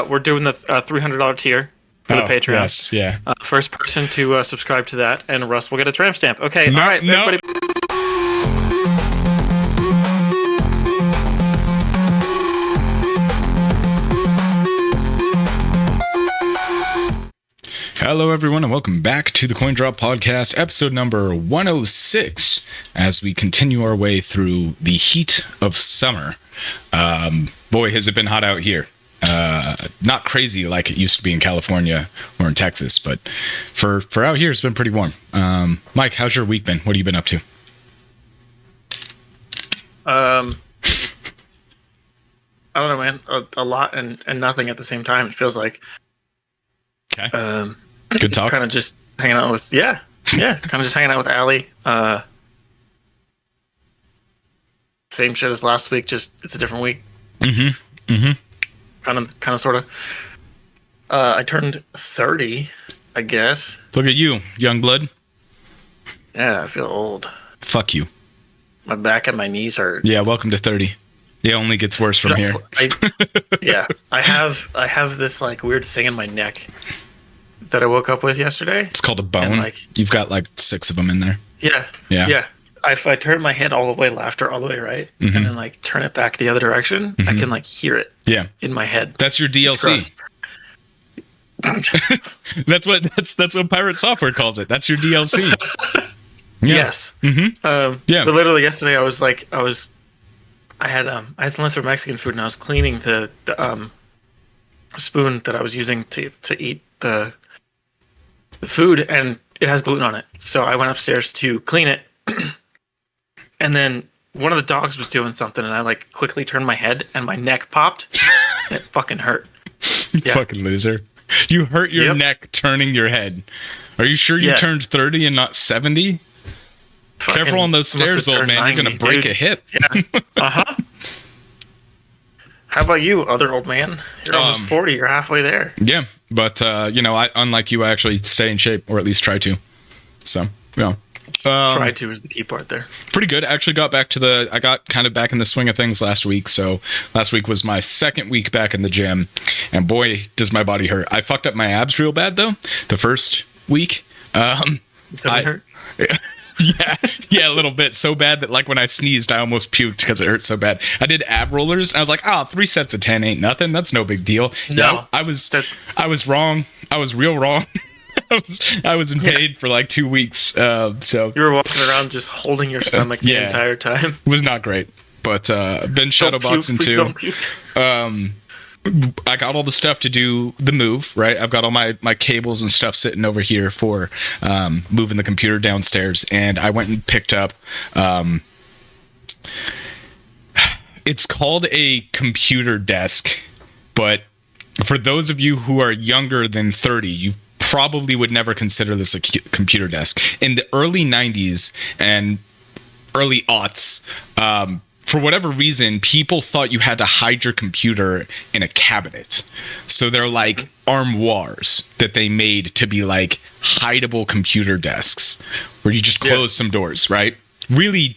we're doing the $300 tier for the Patreon. Yes, yeah. First person to subscribe to that, and Russ will get a tramp stamp. Okay, No, all right, no. everybody. Hello, everyone, and welcome back to the Coin Drop Podcast, episode number 106, as we continue our way through the heat of summer. Boy, has it been hot out here. Not crazy like it used to be in California or in Texas, but for out here, it's been pretty warm. Mike, how's your week been? What have you been up to? I don't know, man. A lot and nothing at the same time. It feels like. Okay. Good talk. Kind of just hanging out with kind of just hanging out with Allie. Same shit as last week, just it's a different week. Kind of sort of. I turned 30, I guess. Look at you, young blood. Yeah, I feel old. Fuck you. My back and my knees hurt. Yeah, welcome to 30. It only gets worse from here. I have this like weird thing in my neck that I woke up with yesterday. It's called a bone. You've got like 6 of them in there. Yeah. If I turn my head all the way left or all the way right, and then like turn it back the other direction, I can like hear it. Yeah. In my head. That's your DLC. that's what pirate software calls it. That's your DLC. Yeah. Yes. But literally yesterday I had some leftover Mexican food, and I was cleaning the spoon that I was using to eat the food, and it has gluten on it. So I went upstairs to clean it, and then one of the dogs was doing something, and I like quickly turned my head, and my neck popped. And it fucking hurt. You fucking loser! You hurt your neck turning your head. Are you sure you turned 30 and not 70? Careful on those stairs, old man. You're gonna break a hip. Yeah. How about you, other old man? You're almost 40. You're halfway there. Yeah, but unlike you, I actually stay in shape, or at least try to. So, yeah. Try to is the key part there. Pretty good. I actually got kind of back in the swing of things last week. So last week was my second week back in the gym, and boy, does my body hurt. I fucked up my abs real bad though. The first week, hurt. Yeah, a little bit. So bad that like when I sneezed, I almost puked because it hurt so bad. I did ab rollers, and I was like, 3 sets of 10 ain't nothing. That's no big deal. No, I was wrong. I was real wrong. I was in pain for like 2 weeks. So you were walking around just holding your stomach the entire time. It was not great, but been shadowboxing too. I got all the stuff to do the move, right? I've got all my cables and stuff sitting over here for moving the computer downstairs, and I went and picked up it's called a computer desk, but for those of you who are younger than 30, you probably would never consider this a computer desk. In the early 90s and early aughts, for whatever reason, people thought you had to hide your computer in a cabinet. So they're like armoires that they made to be like hideable computer desks where you just close some doors, right? Really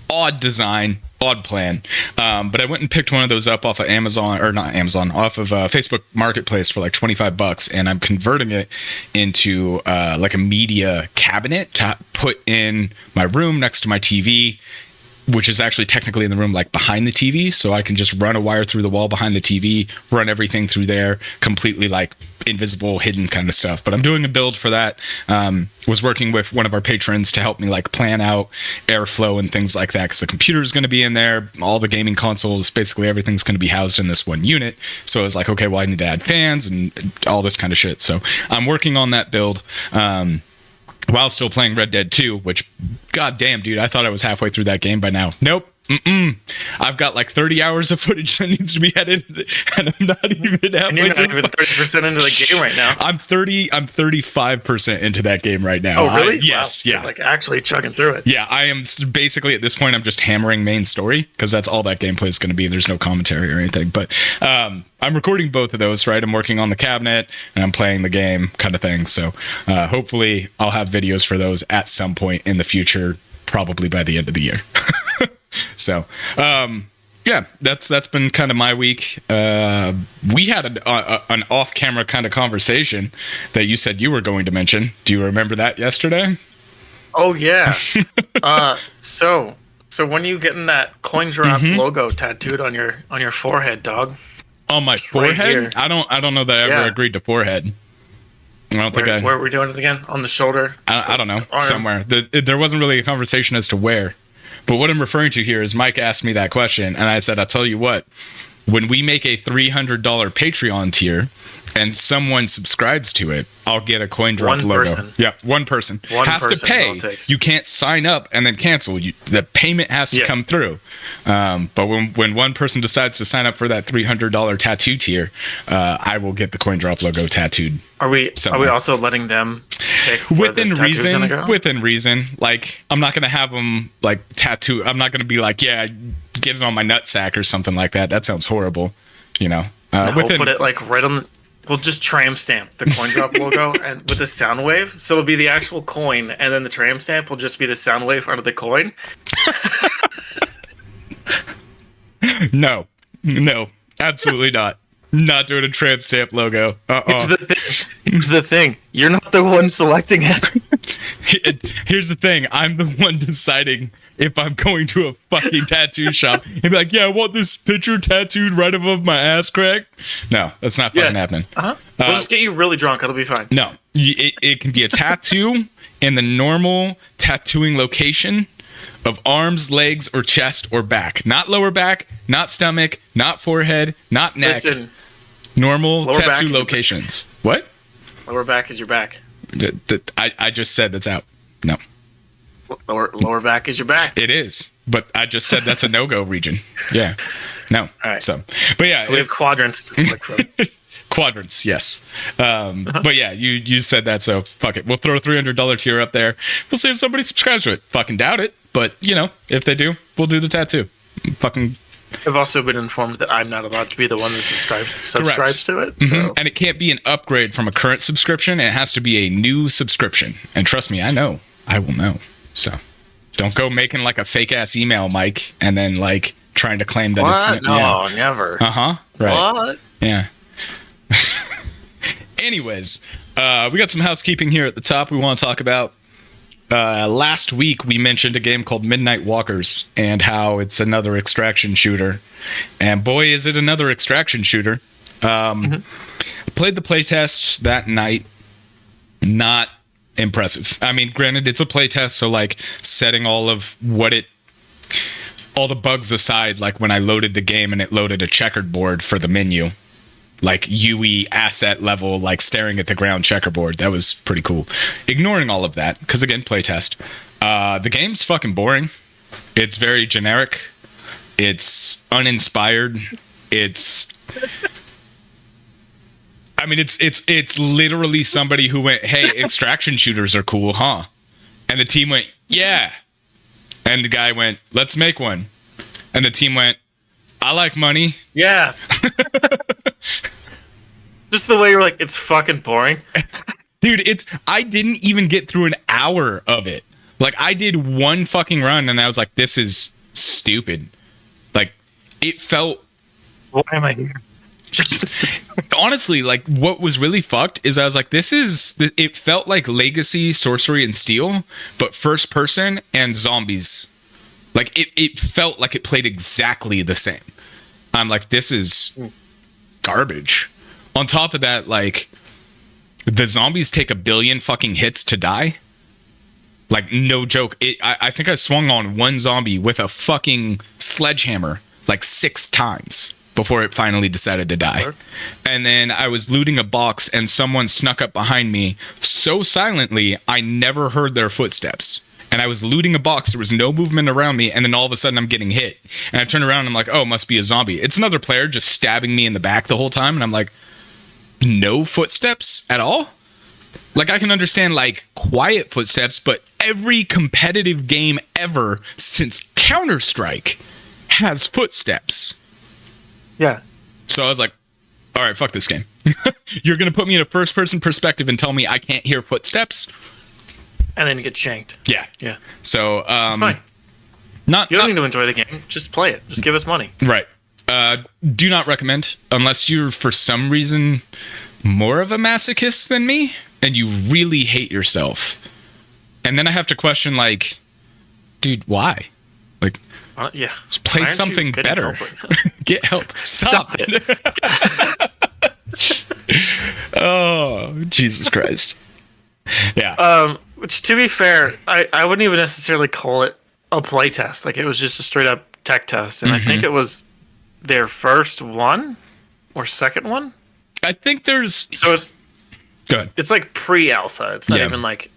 odd design, odd plan. But I went and picked one of those up off of off of Facebook Marketplace for like $25, and I'm converting it into like a media cabinet to put in my room next to my TV, which is actually technically in the room like behind the TV, so I can just run a wire through the wall behind the TV, run everything through there, completely like invisible, hidden kind of stuff. But I'm doing a build for that. Was working with one of our patrons to help me like plan out airflow and things like that, because the computer is going to be in there, all the gaming consoles, basically everything's going to be housed in this one unit. So I was like, okay, well I need to add fans and all this kind of shit. So I'm working on that build. While still playing Red Dead 2, which, goddamn, dude, I thought I was halfway through that game by now. Nope. I've got like 30 hours of footage that needs to be edited, and I'm not even halfway. And you're not even 30% into the game right now. I'm 35% into that game right now. Oh, really? Yes, wow. yeah. You're like actually chugging through it. Yeah, I am basically at this point. I'm just hammering main story because that's all that gameplay is going to be. There's no commentary or anything. But I'm recording both of those. Right, I'm working on the cabinet and I'm playing the game, kind of thing. So hopefully, I'll have videos for those at some point in the future, probably by the end of the year. So, yeah, that's been kind of my week. We had an off-camera kind of conversation that you said you were going to mention. Do you remember that yesterday? Oh yeah. So when are you getting that coin drop logo tattooed on your forehead, dog? On my forehead? I don't know that I ever agreed to forehead. I don't think where are we doing it again? On the shoulder? I don't know. Arm. Somewhere. There wasn't really a conversation as to where. But what I'm referring to here is Mike asked me that question, and I said, I'll tell you what, when we make a $300 Patreon tier and someone subscribes to it, I'll get a coin drop logo. Person. Yeah, one person. Has to pay. You can't sign up and then cancel. The payment has to come through. But when one person decides to sign up for that $300 tattoo tier, I will get the coin drop logo tattooed. Are we also letting them pick within reason? Go? Within reason. Like, I'm not gonna have them like tattoo. I'm not gonna be like, yeah, get it on my nutsack or something like that. That sounds horrible. No, we'll put it like right on. We'll just tram stamp the coin drop logo and with a sound wave. So it'll be the actual coin, and then the tram stamp will just be the sound wave under the coin. No, absolutely not. Not doing a tram stamp logo. Here's the thing. You're not the one selecting it. Here's the thing. I'm the one deciding if I'm going to a fucking tattoo shop and be like, yeah, I want this picture tattooed right above my ass crack. No, that's not fucking happening. We'll just get you really drunk. It'll be fine. No, it can be a tattoo in the normal tattooing location of arms, legs, or chest or back. Not lower back, not stomach, not forehead, not neck. Listen, normal tattoo locations. What? Lower back is your back. I just said that's out. No. Lower back is your back. It is, but I just said that's a no-go region. Yeah. No. All right. So we have quadrants to select from. Quadrants, yes. But yeah, you said that, so fuck it. We'll throw a $300 tier up there. We'll see if somebody subscribes to it. Fucking doubt it, but if they do, we'll do the tattoo. Fucking. I've also been informed that I'm not allowed to be the one that subscribes to it. So. And it can't be an upgrade from a current subscription. It has to be a new subscription. And trust me, I know. I will know. So don't go making like a fake ass email, Mike, and then like trying to claim that it's no, never. Right. What? Yeah. Anyways, we got some housekeeping here at the top we want to talk about. Last week we mentioned a game called Midnight Walkers and how it's another extraction shooter. And boy, is it another extraction shooter. Played the playtest that night. Not impressive. I mean, granted, it's a playtest, so like setting all the bugs aside, like when I loaded the game and it loaded a checkered board for the menu, like UE asset level, like staring at the ground checkerboard. That was pretty cool. Ignoring all of that, because again, playtest. The game's fucking boring. It's very generic. It's uninspired. It's literally somebody who went, hey, extraction shooters are cool, huh? And the team went, yeah. And the guy went, let's make one. And the team went, I like money. Yeah. Just the way you're like, it's fucking boring. Dude, I didn't even get through an hour of it. Like, I did one fucking run and I was like, this is stupid. Like, it felt... Why am I here? Honestly, like, what was really fucked is I was like, it felt like Legacy, Sorcery, and Steel, but first person and zombies. Like, it felt like it played exactly the same. I'm like, this is garbage. On top of that, like, the zombies take 1 billion fucking hits to die. Like, no joke. I think I swung on one zombie with a fucking sledgehammer like 6 times before it finally decided to die. Sure. And then I was looting a box and someone snuck up behind me so silently I never heard their footsteps. And I was looting a box, there was no movement around me, and then all of a sudden I'm getting hit. And I turn around and I'm like, oh, it must be a zombie. It's another player just stabbing me in the back the whole time, and I'm like, no footsteps at all? Like, I can understand, like, quiet footsteps, but every competitive game ever since Counter-Strike has footsteps. Yeah. So I was like, all right, fuck this game. You're going to put me in a first-person perspective and tell me I can't hear footsteps? And then you get shanked. Yeah. Yeah. So, it's fine. Not You don't need to enjoy the game. Just play it. Just give us money. right. Do not recommend unless you're for some reason more of a masochist than me and you really hate yourself. And then I have to question, like, dude, why? Like, Yeah. just play something better. Get help. Stop it. Oh, Jesus Christ. Yeah. Which, to be fair, I wouldn't even necessarily call it a play test. Like, it was just a straight up tech test. And I think it was their first one or second one. I think there's... So it's... Good. It's like pre-alpha. It's not even like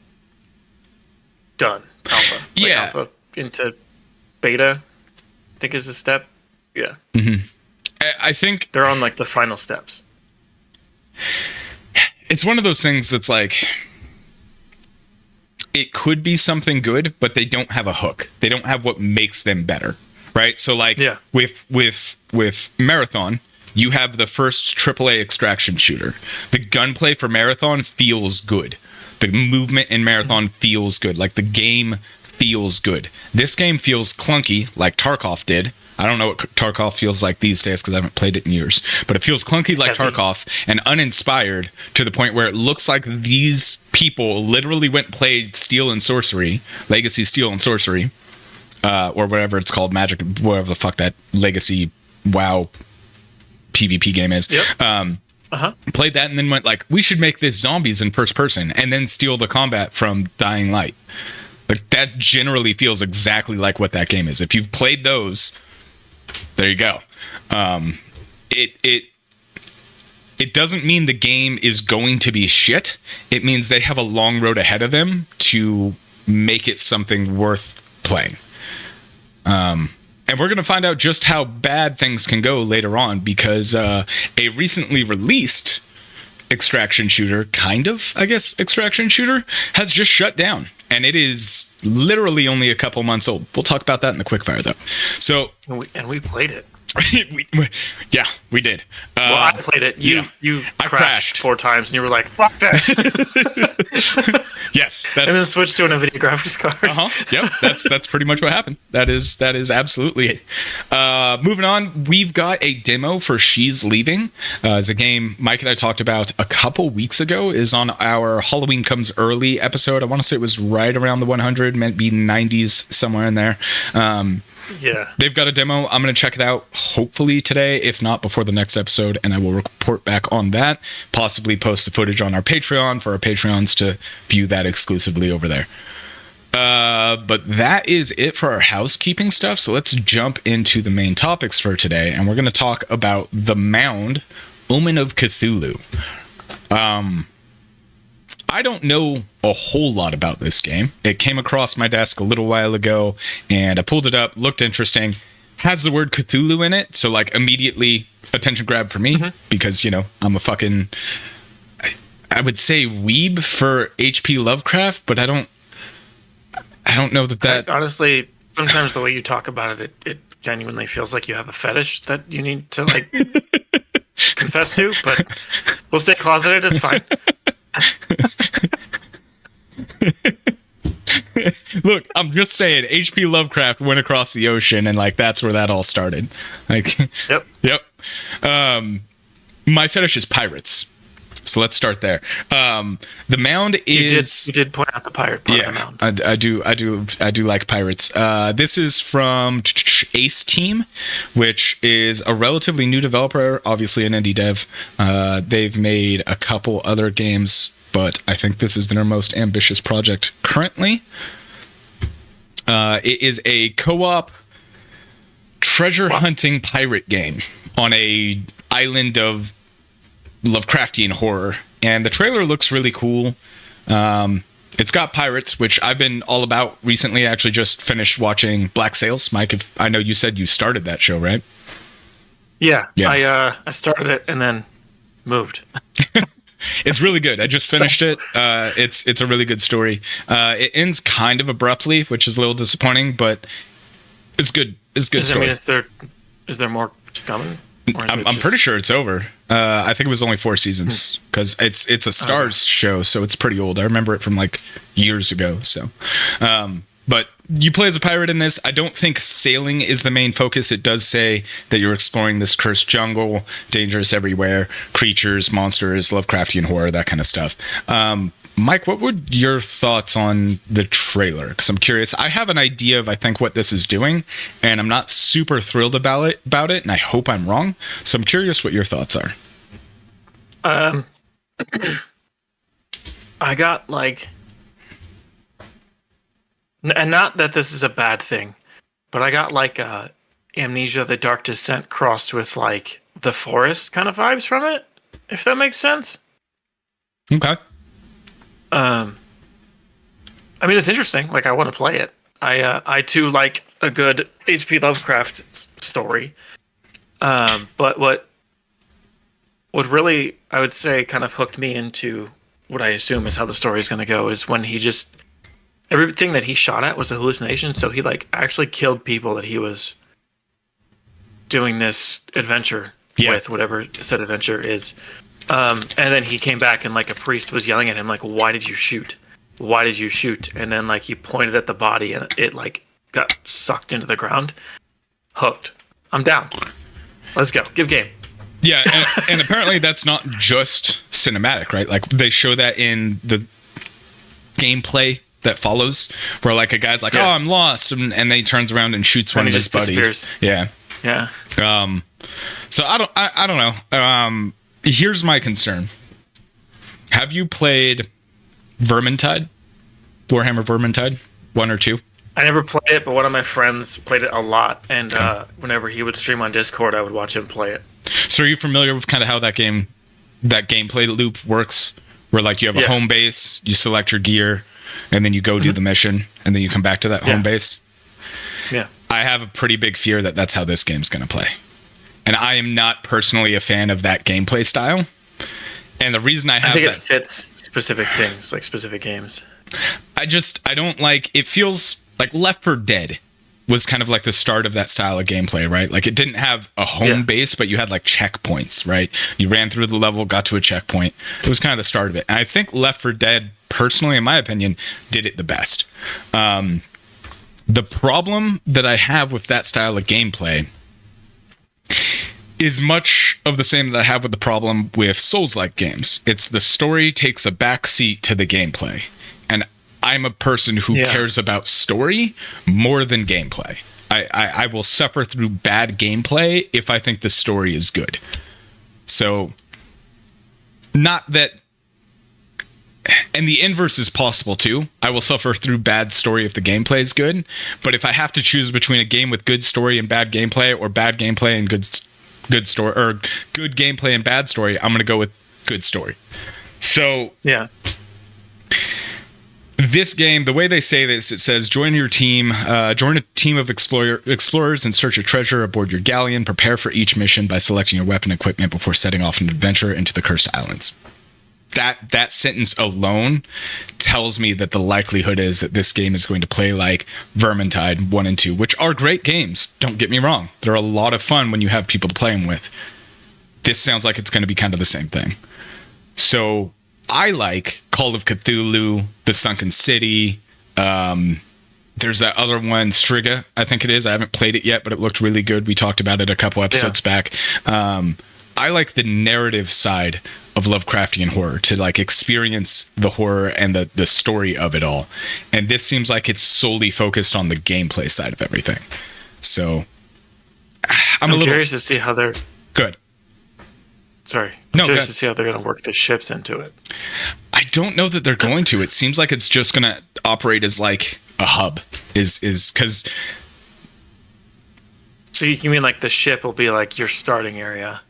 done alpha. Like alpha into beta, I think is a step. Yeah. I think... They're on like the final steps. It's one of those things that's like... It could be something good, but they don't have a hook. They don't have what makes them better, right? So, like, with Marathon, you have the first AAA extraction shooter. The gunplay for Marathon feels good. The movement in Marathon feels good. Like, the game feels good. This game feels clunky, like Tarkov did. I don't know what Tarkov feels like these days because I haven't played it in years. But it feels clunky like Tarkov and uninspired to the point where it looks like these people literally went and played Steel and Sorcery, Legacy Steel and Sorcery, or whatever it's called, Magic, whatever the fuck that Legacy WoW PvP game is. Yep. Played that and then went like, we should make this zombies in first person and then steal the combat from Dying Light. Like, that generally feels exactly like what that game is. If you've played those... There you go. It doesn't mean the game is going to be shit. It means they have a long road ahead of them to make it something worth playing. And we're going to find out just how bad things can go later on because a recently released extraction shooter, extraction shooter, has just shut down. And it is literally only a couple months old. We'll talk about that in the quickfire, though. So, and we played it. we did. Well, I played it. You crashed 4 times, and you were like, "Fuck this." Yes, and then switched to an NVIDIA graphics card. Yep, that's pretty much what happened. That is absolutely it. Moving on, we've got a demo for She's Leaving. It's a game Mike and I talked about a couple weeks ago. Is on our Halloween Comes Early episode. I want to say it was right around the 100, meant be 90s, somewhere in there. Yeah. They've got a demo. I'm going to check it out hopefully today, if not before the next episode, and I will report back on that. Possibly post the footage on our Patreon for our Patreons to view that exclusively over there. But that is it for our housekeeping stuff. So let's jump into the main topics for today, and we're going to talk about the Mound, Omen of Cthulhu. I don't know a whole lot about this game. It came across my desk a little while ago, and I pulled it up, looked interesting. Has the word Cthulhu in it, so like immediately attention grab for me, because, you know, I'm a fucking, I would say weeb for H.P. Lovecraft, but I don't know that... Honestly, sometimes the way you talk about it, it genuinely feels like you have a fetish that you need to, like, confess to, but we'll stay closeted, it's fine. Look, I'm just saying, H.P. Lovecraft went across the ocean, and like that's where that all started. Like, yep. My fetish is pirates, so let's start there. The Mound is. You did point out the pirate part of the Mound. I do like pirates. This is from Ace Team, which is a relatively new developer, obviously an indie dev. They've made a couple other games, but I think this is their most ambitious project currently. It is a co-op treasure hunting pirate game on a island of Lovecraftian horror, and the trailer looks really cool. It's got pirates, which I've been all about recently. I actually just finished watching Black Sails. Mike, I know you said you started that show, right? Yeah. I started it and then moved. It's really good. I just finished it. It's a really good story. It ends kind of abruptly, which is a little disappointing, but it's good. It's good story. Is there more coming? I'm pretty sure it's over. I think it was only 4 seasons because it's a Stars show, so it's pretty old. I remember it from like years ago. So, But you play as a pirate in this. I don't think sailing is the main focus. It does say that you're exploring this cursed jungle, dangerous everywhere, creatures, monsters, Lovecraftian horror, that kind of stuff. Mike, what were your thoughts on the trailer? Because I'm curious. I have an idea of, I think, what this is doing, and I'm not super thrilled about it, and I hope I'm wrong. So I'm curious what your thoughts are. I got like, and not that this is a bad thing, but I got like Amnesia: The Dark Descent crossed with like The Forest kind of vibes from it, if that makes sense. Okay. I mean, it's interesting. Like, I want to play it. I too like a good H.P. Lovecraft story. But what really, I would say, kind of hooked me into what I assume is how the story is going to go is when he just, everything that he shot at was a hallucination. So he like actually killed people that he was doing this adventure with, whatever said adventure is. And then he came back and like a priest was yelling at him, like, why did you shoot? Why did you shoot? And then like he pointed at the body and it like got sucked into the ground. Hooked. I'm down. Let's go. Give game. Yeah, and apparently that's not just cinematic, right? Like they show that in the gameplay that follows, where like a guy's like, "Oh, I'm lost," and then he turns around and shoots one of his buddies. Disappears. Yeah. So I don't know. Here's my concern. Have you played Vermintide? Warhammer Vermintide 1 or 2? I never played it, but one of my friends played it a lot, and whenever he would stream on Discord, I would watch him play it. So are you familiar with kind of how that gameplay loop works? Where like you have a home base, you select your gear, and then you go do the mission, and then you come back to that home base? Yeah. I have a pretty big fear that that's how this game's going to play. And I am not personally a fan of that gameplay style. And the reason I think it fits specific things, like specific games. I don't like, it feels like Left 4 Dead was kind of like the start of that style of gameplay, right? Like it didn't have a home base, but you had like checkpoints, right? You ran through the level, got to a checkpoint. It was kind of the start of it. And I think Left 4 Dead, personally, in my opinion, did it the best. The problem that I have with that style of gameplay is much of the same that I have with the problem with Souls-like games. It's the story takes a backseat to the gameplay. And I'm a person who cares about story more than gameplay. I will suffer through bad gameplay if I think the story is good. So, not that... And the inverse is possible too. I will suffer through bad story if the gameplay is good. But if I have to choose between a game with good story and bad gameplay, or bad gameplay and good story, or good gameplay and bad story, I'm going to go with good story. So this game, the way they say this, it says join a team of explorers in search of treasure aboard your galleon. Prepare for each mission by selecting your weapon equipment before setting off an adventure into the Cursed Islands. That sentence alone tells me that the likelihood is that this game is going to play like Vermintide 1 and 2, which are great games. Don't get me wrong. They're a lot of fun when you have people to play them with. This sounds like it's going to be kind of the same thing. So I like Call of Cthulhu, The Sunken City. There's that other one, Striga, I think it is. I haven't played it yet, but it looked really good. We talked about it a couple episodes back. I like the narrative side of Lovecraftian horror, to like experience the horror and the story of it all. And this seems like it's solely focused on the gameplay side of everything. So I'm a little curious to see how they're good. Sorry. I'm curious to see how they're going to work the ships into it. I don't know that they're going to. It seems like it's just going to operate as like a hub is because. So you mean like the ship will be like your starting area?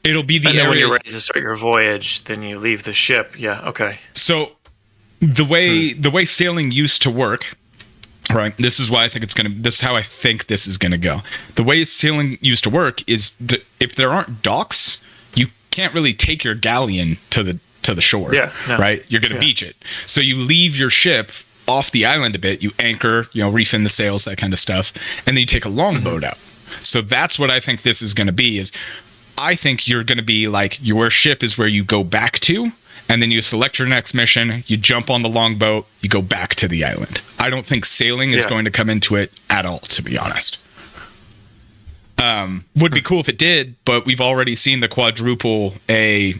It'll be the and then area when you're ready to start your voyage, then you leave the ship. Yeah, okay. So the way sailing used to work, right? This is why I think this is how I think this is gonna go. The way sailing used to work is if there aren't docks, you can't really take your galleon to the shore. Right? You're gonna beach it. So you leave your ship off the island a bit, you anchor, refin the sails, that kind of stuff, and then you take a longboat out. So that's what I think this is gonna be, is I think you're going to be like, your ship is where you go back to, and then you select your next mission, you jump on the longboat, you go back to the island. I don't think sailing is going to come into it at all, to be honest. Would be cool if it did, but we've already seen the quadruple A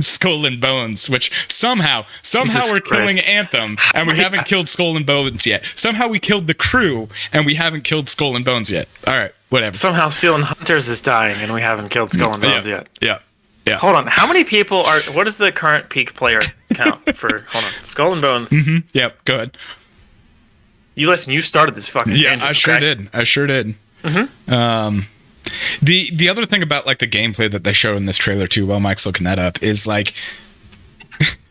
Skull and Bones, which somehow we're killing Anthem, and we haven't killed Skull and Bones yet. Somehow we killed the crew, and we haven't killed Skull and Bones yet. All right, whatever. Somehow Seal and Hunters is dying, and we haven't killed Skull and Bones yet. Yeah. Hold on, how many people are? What is the current peak player count for? Hold on, Skull and Bones. Mm-hmm. Yep, go ahead. You started this fucking. Yeah, tangent, I sure did. Mm-hmm. The other thing about like the gameplay that they showed in this trailer too, while Mike's looking that up, is like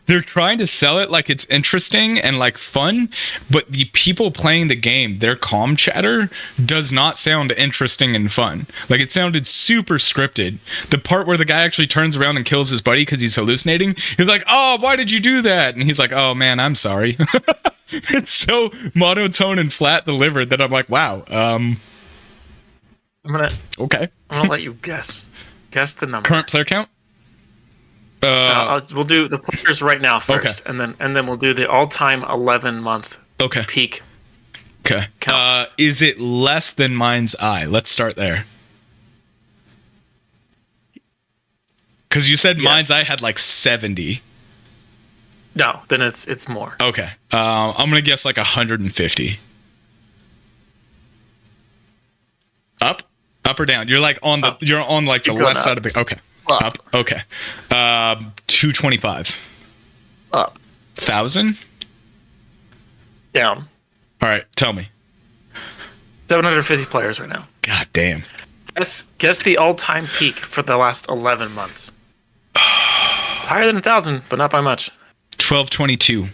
they're trying to sell it like it's interesting and like fun, but the people playing the game, their comm chatter does not sound interesting and fun. Like it sounded super scripted. The part where the guy actually turns around and kills his buddy because he's hallucinating, he's like, "Oh, why did you do that?" And he's like, "Oh man, I'm sorry." It's so monotone and flat delivered that I'm like, wow. I'm gonna let you guess the number. Current player count. We'll do the players right now first, and then we'll do the all-time 11-month peak. Okay. Count. Is it less than Mind's Eye? Let's start there. Because you said Mind's Eye had like 70. No, then it's more. Okay. I'm gonna guess like 150. Up or down? You're like on the you're on like the left side of the Up. Okay. 225. Up. 1,000? Down. All right, tell me. 750 players right now. God damn. Guess the all-time peak for the last 11 months. It's higher than 1,000, but not by much. 1222.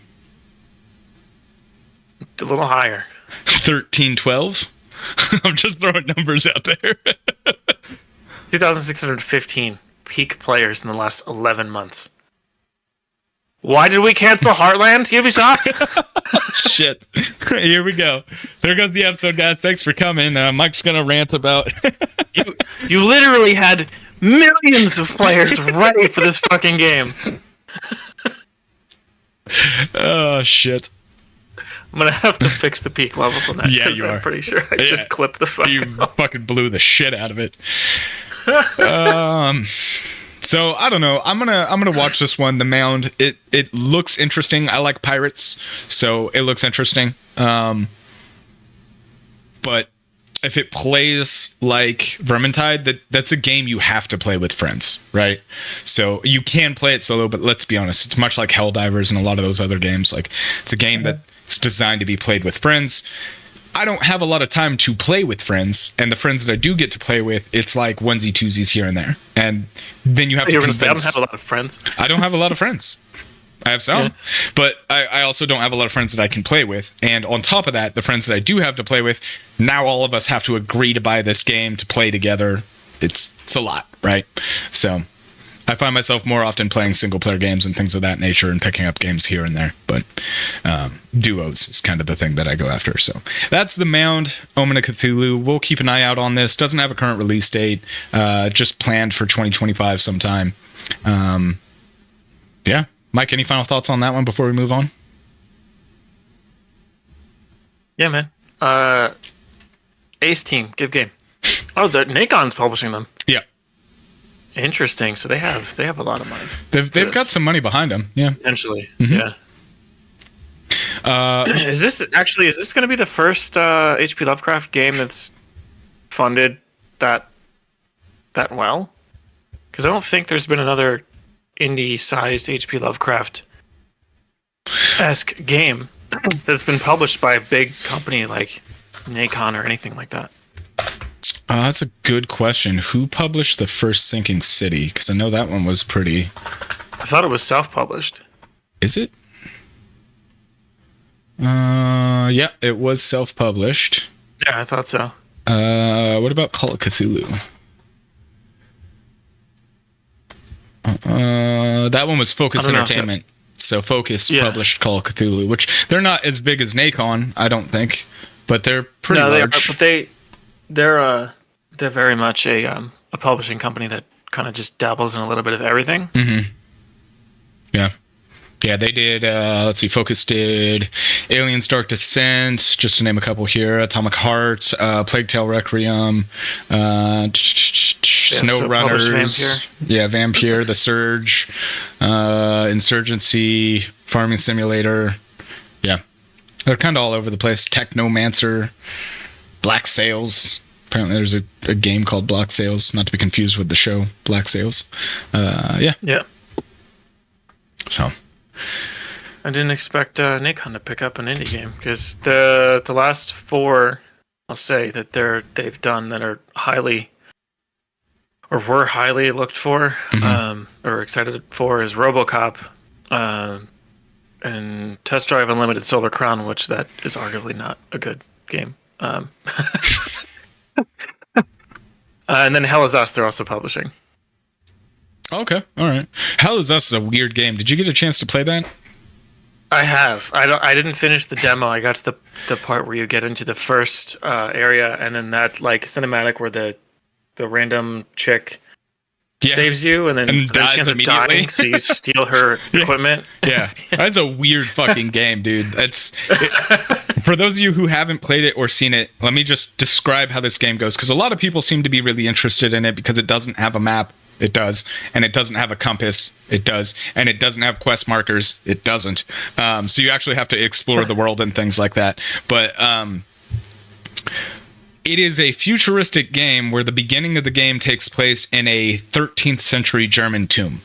A little higher. 1312. I'm just throwing numbers out there. 2,615 peak players in the last 11 months. Why did we cancel Heartland, Ubisoft? Shit. Here we go. There goes the episode, guys. Thanks for coming. Mike's going to rant about... you literally had millions of players ready for this fucking game. Oh, shit. I'm going to have to fix the peak levels on that. Yeah, you are. I'm pretty sure I just clipped the fucking blew the shit out of it. So I don't know. I'm gonna watch this one, The Mound. It looks interesting. I like pirates, so it looks interesting. But if it plays like Vermintide, that's a game you have to play with friends, right? So you can play it solo, but let's be honest, it's much like Helldivers and a lot of those other games. Like it's a game that's designed to be played with friends. I don't have a lot of time to play with friends, and the friends that I do get to play with, it's like onesie twosies here and there. And then you have to convince... I don't have a lot of friends. I don't have a lot of friends. I have some, but I also don't have a lot of friends that I can play with. And on top of that, the friends that I do have to play with, now all of us have to agree to buy this game to play together. It's a lot, right? So I find myself more often playing single player games and things of that nature and picking up games here and there. But duos is kind of the thing that I go after. So that's The Mound, Omen of Cthulhu. We'll keep an eye out on this. Doesn't have a current release date. Just planned for 2025 sometime. Yeah. Mike, any final thoughts on that one before we move on? Yeah, man. Ace Team, good game. Oh, the Nakon's publishing them. Yeah. Interesting. So they have a lot of money. They've got some money behind them. Yeah. Potentially. Mm-hmm. Yeah. Is this going to be the first HP Lovecraft game that's funded that well? Because I don't think there's been another indie-sized HP Lovecraft-esque game that's been published by a big company like Nacon or anything like that. That's a good question. Who published the first Sinking City? Because I know that one was pretty... I thought it was self-published. Is it? Yeah, it was self-published. Yeah, I thought so. What about Call of Cthulhu? That one was Focus Entertainment. So Focus published Call of Cthulhu, which they're not as big as Nacon, I don't think, but they're pretty large. They are, but they're very much a publishing company that kind of just dabbles in a little bit of everything. Mm-hmm. Yeah. Yeah, they did, let's see, Focus did Aliens Dark Descent, just to name a couple here, Atomic Heart, Plague Tale Requiem, SnowRunners, Vampire. yeah, Vampire, The Surge, Insurgency, Farming Simulator. Yeah, they're kind of all over the place. Technomancer, Black Sails. Apparently there's a game called Black Sails, not to be confused with the show Black Sails. Yeah. So... I didn't expect Nikon to pick up an indie game because the last 4, I'll say that they've done that are highly or were highly looked for or excited for is RoboCop and Test Drive Unlimited Solar Crown, which that is arguably not a good game. And then Hell Is Us, they're also publishing. Okay, all right. Hell Is Us is a weird game. Did you get a chance to play that? I have. I didn't finish the demo. I got to the part where you get into the first area, and then that like cinematic where the random chick saves you, and then dies she ends up immediately. dying, so you steal her equipment. Yeah, that's a weird fucking game, dude. For those of you who haven't played it or seen it, let me just describe how this game goes, because a lot of people seem to be really interested in it because it doesn't have a map. It does. And it doesn't have a compass. It does. And it doesn't have quest markers. It doesn't. So you actually have to explore the world and things like that. But it is a futuristic game where the beginning of the game takes place in a 13th century German tomb.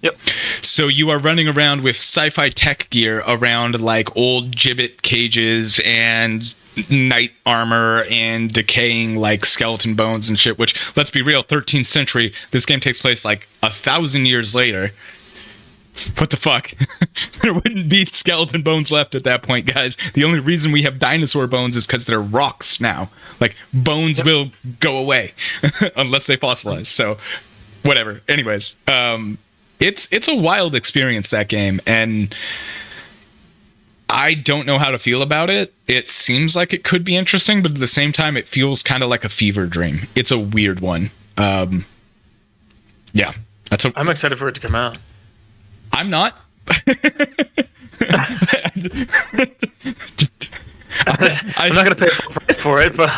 Yep. So you are running around with sci-fi tech gear around like old gibbet cages and knight armor and decaying like skeleton bones and shit, which, let's be real, 13th century, this game takes place like 1,000 years later. What the fuck? There wouldn't be skeleton bones left at that point, guys. The only reason we have dinosaur bones is because they're rocks now. Like, bones will go away unless they fossilize. So, whatever. Anyways, it's a wild experience, that game, and I don't know how to feel about it. It seems like it could be interesting, but at the same time, it feels kind of like a fever dream. It's a weird one. Yeah, I'm excited for it to come out. I'm not. I'm not going to pay full price for it, but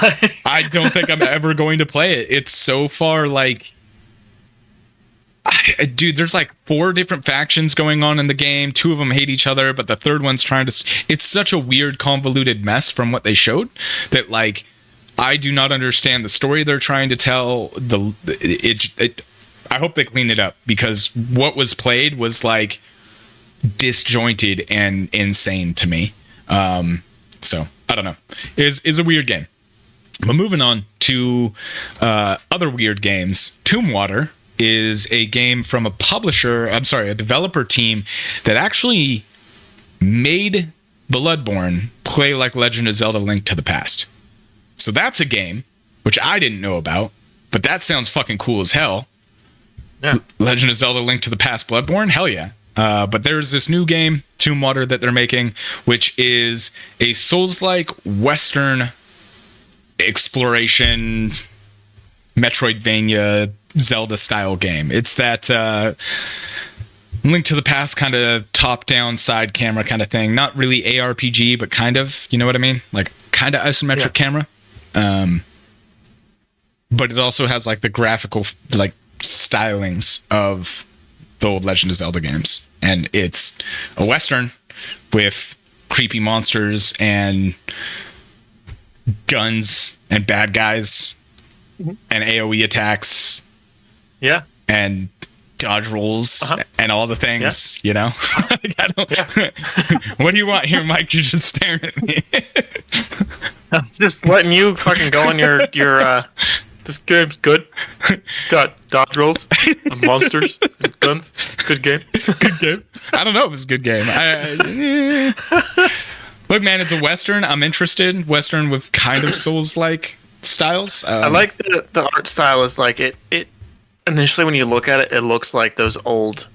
I don't think I'm ever going to play it. It's so far like... Dude, there's like 4 different factions going on in the game. 2 of them hate each other, but the third one's trying to... It's such a weird, convoluted mess from what they showed that, like, I do not understand the story they're trying to tell. I hope they clean it up, because what was played was, like, disjointed and insane to me. So, I don't know. It's a weird game. But moving on to other weird games, Tombwater is a game from a developer team that actually made Bloodborne play like Legend of Zelda: Link to the Past. So that's a game, which I didn't know about, but that sounds fucking cool as hell. Yeah. Legend of Zelda: Link to the Past Bloodborne? Hell yeah. But there's this new game, Tombwater, that they're making, which is a Souls-like Western exploration Metroidvania Zelda-style game. It's that Link to the Past kind of top-down side camera kind of thing. Not really ARPG, but kind of, you know what I mean? Like, kind of isometric camera. But it also has, like, the graphical, like, stylings of the old Legend of Zelda games. And it's a Western with creepy monsters and guns and bad guys and AoE attacks. Yeah. And dodge rolls and all the things, you know? What do you want here, Mike? You're just staring at me. I'm just letting you fucking go on your this game's good. Got dodge rolls, and monsters, and guns. Good game. Good game. I don't know if it's a good game. Look, man, it's a Western. I'm interested. Western with kind of Souls-like styles. I like the art style is like it initially when you look at it, it looks like those old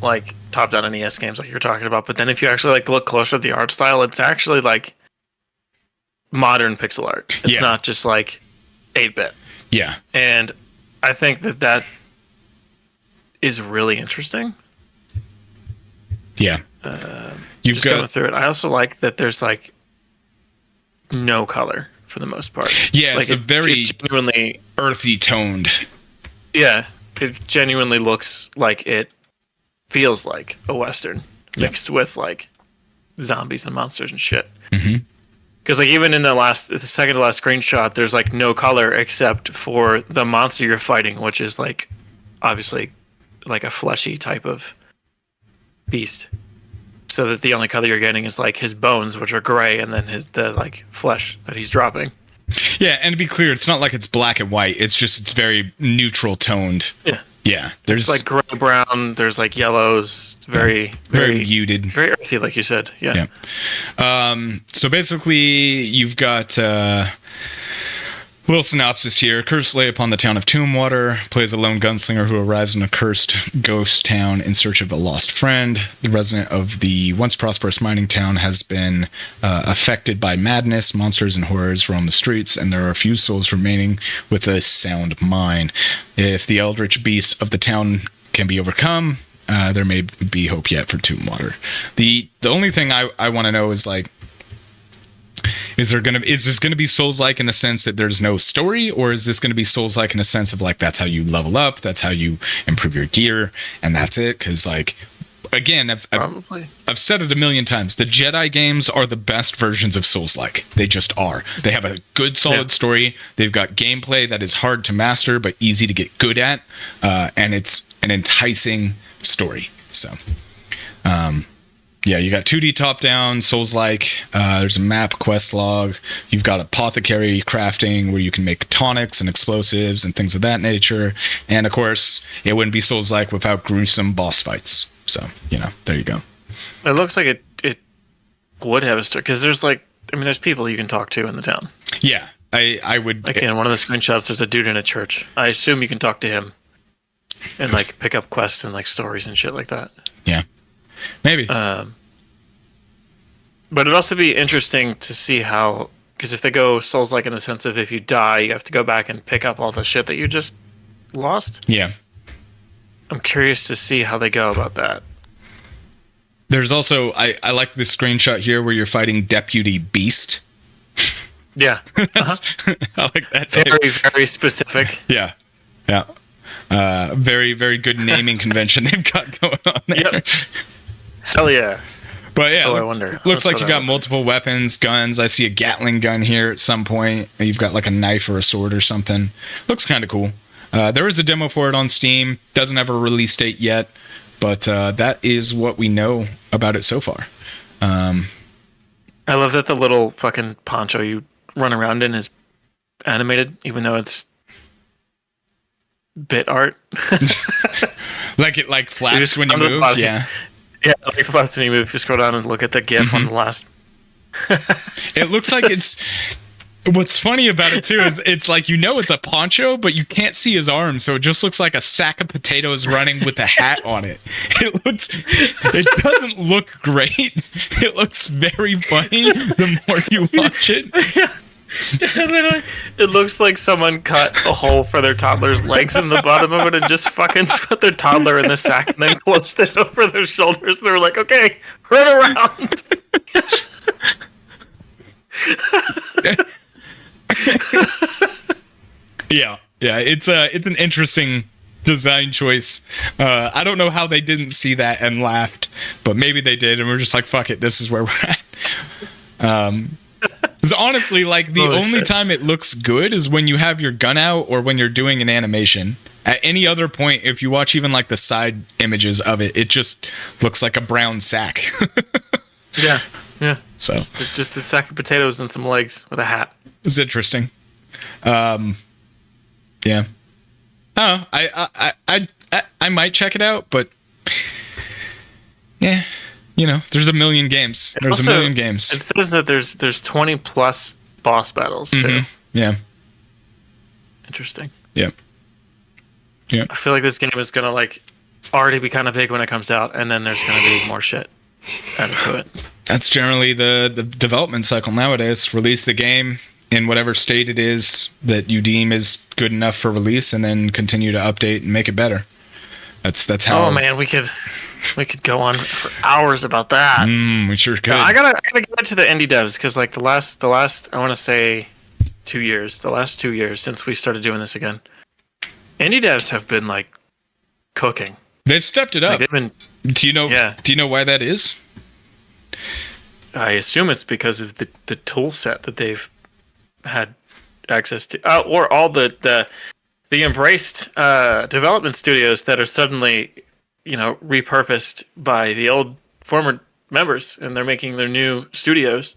like top-down NES games like you're talking about. But then if you actually like look closer at the art style, it's actually like modern pixel art. It's not just like 8-bit. Yeah. And I think that is really interesting. Yeah. You've Just got going through it. I also like that there's like no color for the most part. Yeah, like it's a very genuinely earthy toned. Yeah, it genuinely looks like it feels like a Western mixed with like zombies and monsters and shit. Mm-hmm. Because like even in the second to last screenshot, there's like no color except for the monster you're fighting, which is like obviously like a fleshy type of beast. So that the only color you're getting is like his bones, which are gray, and then the like flesh that he's dropping. Yeah, and to be clear, it's not like it's black and white. It's very neutral toned. Yeah. Yeah. There's like gray brown, there's like yellows, very muted. Very earthy, like you said. Yeah. So basically you've got little synopsis here. Curse lay upon the town of Tombwater. Plays a lone gunslinger who arrives in a cursed ghost town in search of a lost friend. The resident of the once prosperous mining town has been affected by madness. Monsters and horrors roam the streets, and there are a few souls remaining with a sound mind. If the eldritch beasts of the town can be overcome, there may be hope yet for Tombwater. The only thing I want to know is like, is this gonna be Souls-like in the sense that there's no story, or is this gonna be Souls-like in the sense of like that's how you level up, that's how you improve your gear, and that's it? Because like, again, I've said it a million times. The Jedi games are the best versions of Souls-like. They just are. They have a good, solid story. They've got gameplay that is hard to master but easy to get good at, and it's an enticing story. So. Yeah, you got 2D top-down, Souls-like. There's a map quest log. You've got apothecary crafting where you can make tonics and explosives and things of that nature. And, of course, it wouldn't be Souls-like without gruesome boss fights. So, there you go. It looks like it would have a story. Because there's people you can talk to in the town. Yeah, I would... Like in one of the screenshots, there's a dude in a church. I assume you can talk to him and, like, pick up quests and, like, stories and shit like that. Yeah. Maybe. But it'd also be interesting to see how, because if they go Souls-like in the sense of if you die, you have to go back and pick up all the shit that you just lost. Yeah. I'm curious to see how they go about that. There's also, I like this screenshot here where you're fighting Deputy Beast. Yeah. I like that. Very, very specific. Yeah. Yeah. Very, very good naming convention they've got going on there. Yep. Hell yeah. But yeah, I wonder. Looks like you got multiple weapons, guns. I see a Gatling gun here at some point. You've got like a knife or a sword or something. Looks kind of cool. There is a demo for it on Steam. Doesn't have a release date yet, but that is what we know about it so far. I love that the little fucking poncho you run around in is animated, even though it's bit art. Like it like flaps when you move. Yeah. Yeah, like flaps when you move. If you scroll down and look at the GIF on the last. It looks like it's. What's funny about it too is it's like it's a poncho, but you can't see his arms, so it just looks like a sack of potatoes running with a hat on it. It doesn't look great. It looks very funny the more you watch it. Yeah. Literally, it looks like someone cut a hole for their toddler's legs in the bottom of it and just fucking put their toddler in the sack and then closed it over their shoulders. They were like, okay, run around. Yeah, it's an interesting design choice. I don't know how they didn't see that and laughed, but maybe they did, and we're just like, fuck it, this is where we're at. Because honestly, like the only time it looks good is when you have your gun out or when you're doing an animation. At any other point, if you watch even like the side images of it, it just looks like a brown sack. Yeah. So just a sack of potatoes and some legs with a hat. It's interesting. Yeah. Oh, I might check it out, but yeah. There's a million games. There's also, a million games. It says that there's 20 plus boss battles too. Mm-hmm. Yeah. Interesting. Yeah. Yeah. I feel like this game is gonna like already be kind of big when it comes out, and then there's gonna be more shit added to it. That's generally the development cycle nowadays. Release the game in whatever state it is that you deem is good enough for release, and then continue to update and make it better. That's how. Oh man, we could go on for hours about that. We sure could. I gotta get to the indie devs because like the last I want to say 2 years, the last 2 years since we started doing this again, indie devs have been like cooking. They've stepped it up. Like, they've been. Do you know? Yeah. Do you know why that is? I assume it's because of the tool set that they've had access to, or all the embraced development studios that are suddenly, repurposed by the old former members, and they're making their new studios.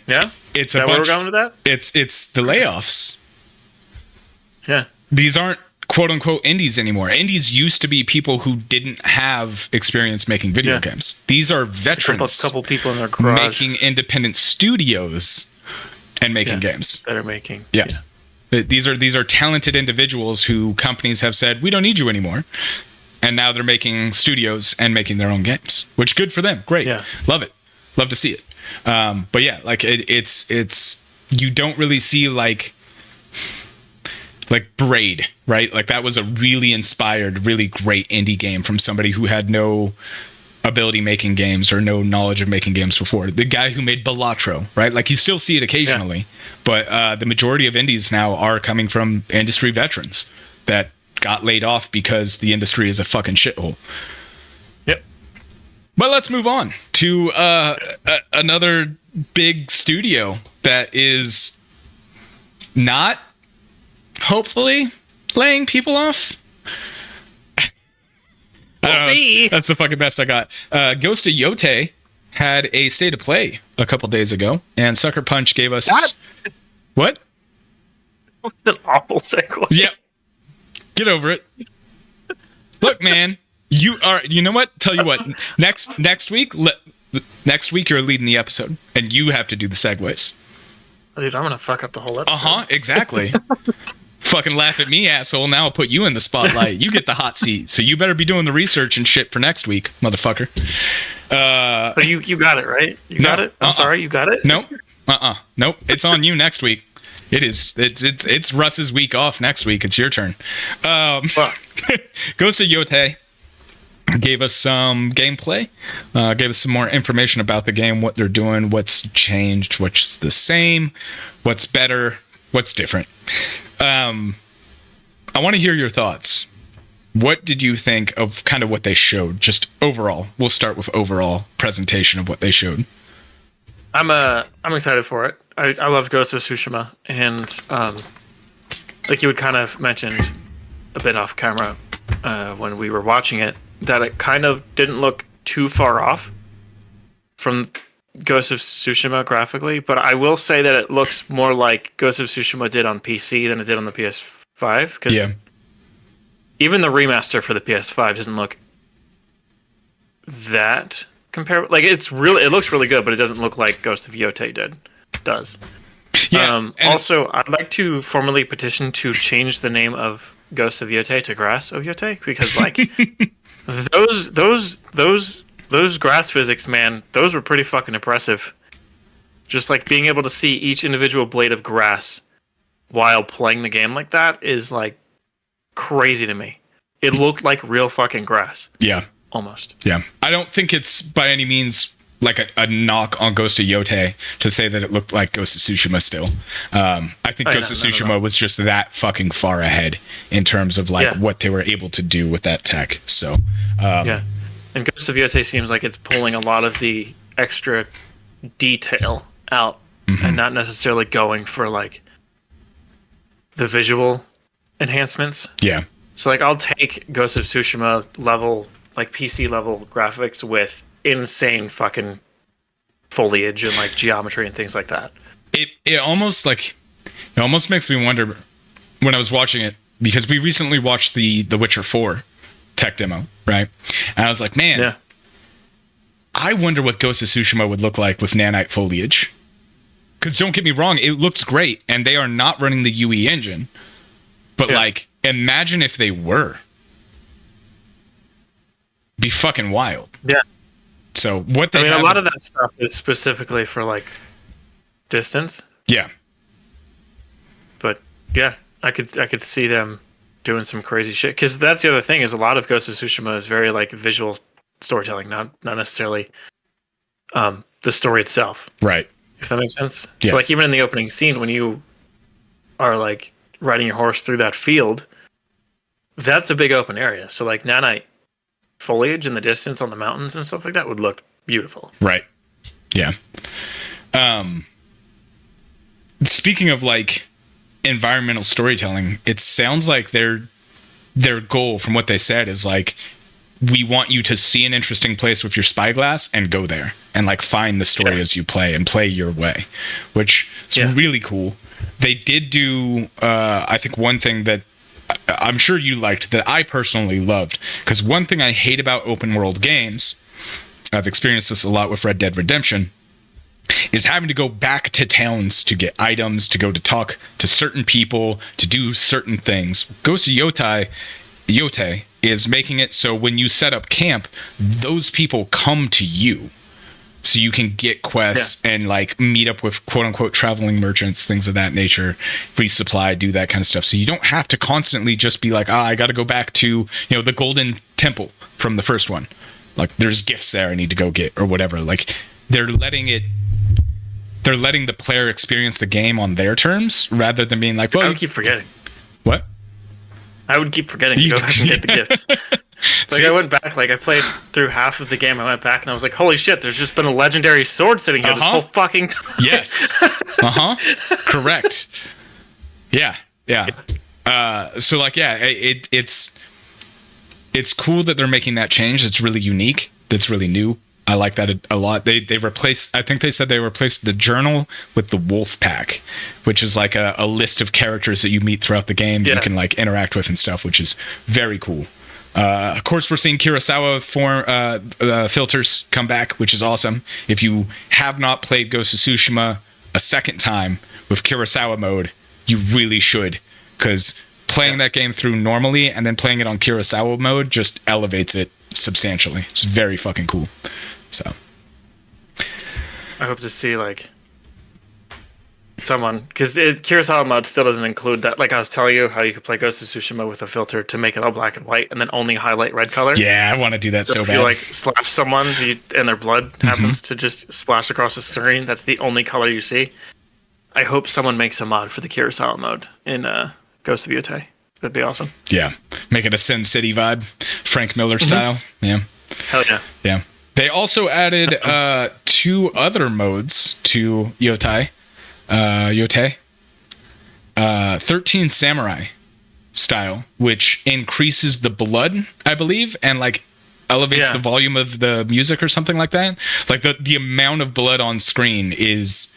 Yeah, It's is that where we're going with that? It's the layoffs. Yeah, These aren't quote unquote indies anymore. Indies used to be people who didn't have experience making video games. These are veterans. Just a couple people in their garage making independent studios and making games. that are making. Yeah. These are talented individuals who companies have said, we don't need you anymore. And now they're making studios and making their own games, which good for them. Great. Yeah. Love it. Love to see it. But yeah, like it's you don't really see like Braid, right? Like that was a really inspired, really great indie game from somebody who had no ability making games or no knowledge of making games before. The guy who made Balatro, right? Like you still see it occasionally, but the majority of indies now are coming from industry veterans that got laid off because the industry is a fucking shithole. Yep. But let's move on to another big studio that is not hopefully laying people off. We'll see. That's the fucking best I got. Ghost of Yotei had a state of play a couple days ago, and Sucker Punch gave us what? That's an awful segue. Yep. Get over it. Look, man, you know what? Tell you what. Next week you're leading the episode, and you have to do the segues. Dude, I'm gonna fuck up the whole episode. Exactly. Fucking laugh at me, asshole. Now I'll put you in the spotlight. You get the hot seat, so you better be doing the research and shit for next week, motherfucker. But you got it, right? You got it? I'm sorry, you got it? Nope. Nope. It's on you next week. It is. It's Russ's week off next week. It's your turn. Fuck. Ghost of Yotei gave us some gameplay, gave us some more information about the game, what they're doing, what's changed, what's the same, what's better, what's different. I want to hear your thoughts. What did you think of kind of what they showed? Just overall. We'll start with overall presentation of what they showed. I'm excited for it. I loved Ghost of Tsushima, and like you had kind of mentioned a bit off camera when we were watching it, that it kind of didn't look too far off from Ghost of Tsushima graphically, but I will say that it looks more like Ghost of Tsushima did on PC than it did on the PS5, because even the remaster for the PS5 doesn't look that comparable. Like it looks really good, but it doesn't look like Ghost of Yotei does. Yeah. Also, I'd like to formally petition to change the name of Ghost of Yotei to Grass of Yotei, because like those grass physics, man, those were pretty fucking impressive. Just like being able to see each individual blade of grass while playing the game like that is like crazy to me. It looked like real fucking grass. Yeah. Almost. Yeah. I don't think it's by any means like a knock on Ghost of Yotei to say that it looked like Ghost of Tsushima still. I think Ghost of Tsushima was just that fucking far ahead in terms of like what they were able to do with that tech. So, yeah. And Ghost of Yotei seems like it's pulling a lot of the extra detail out and not necessarily going for like the visual enhancements. Yeah. So like I'll take Ghost of Tsushima level, like PC level graphics with insane fucking foliage and like geometry and things like that. It almost makes me wonder when I was watching it, because we recently watched the Witcher 4 tech demo, right? And I was like, man, I wonder what Ghost of Tsushima would look like with nanite foliage. Because don't get me wrong, it looks great, and they are not running the UE engine. But like, imagine if they were. Be fucking wild. Yeah. So what they a lot of that stuff is specifically for like distance. Yeah. But yeah, I could see them doing some crazy shit. Because that's the other thing is a lot of Ghost of Tsushima is very like visual storytelling, not necessarily the story itself. Right. If that makes sense. Yeah. So like even in the opening scene when you are like riding your horse through that field, that's a big open area. So like nanite foliage in the distance on the mountains and stuff like that would look beautiful. Right. Yeah. Speaking of like environmental storytelling, it sounds like their goal from what they said is like, we want you to see an interesting place with your spyglass and go there and like find the story as you play and play your way, which is really cool. They did do, I think one thing that I'm sure you liked that I personally loved, because one thing I hate about open world games, I've experienced this a lot with Red Dead Redemption, is having to go back to towns to get items, to go to talk to certain people, to do certain things. Ghost of Yotei is making it so when you set up camp, those people come to you. So you can get quests and like meet up with quote unquote traveling merchants, things of that nature, resupply, do that kind of stuff. So you don't have to constantly just be like, I got to go back to, the Golden Temple from the first one. Like there's gifts there I need to go get or whatever. Like they're letting the player experience the game on their terms rather than being like, well, I would keep forgetting. What? I would keep forgetting to go back and get the gifts. Like I went back, like I played through half of the game. I went back and I was like, "Holy shit! There's just been a legendary sword sitting here this whole fucking time." Yes. Correct. Yeah. So like, it's cool that they're making that change. It's really unique. That's really new. I like that a lot. They replaced, I think they said they replaced the journal with the wolf pack, which is like a list of characters that you meet throughout the game that you can like interact with and stuff, which is very cool. Of course, we're seeing Kurosawa filters come back, which is awesome. If you have not played Ghost of Tsushima a second time with Kurosawa mode, you really should, because playing that game through normally and then playing it on Kurosawa mode just elevates it substantially. It's very fucking cool. So I hope to see like someone, because Kurosawa mod still doesn't include that. Like I was telling you how you could play Ghost of Tsushima with a filter to make it all black and white and then only highlight red color. Yeah, I want to do that so if bad. You like slash someone and their blood happens to just splash across the screen, that's the only color you see. I hope someone makes a mod for the Kurosawa mode in Ghost of Yotei. That'd be awesome. Yeah, make it a Sin City vibe, Frank Miller style. Yeah. Hell yeah. Yeah. They also added 2 other modes to Yotei. 13 Samurai style, which increases the blood, I believe, and like elevates the volume of the music or something like that. Like the amount of blood on screen is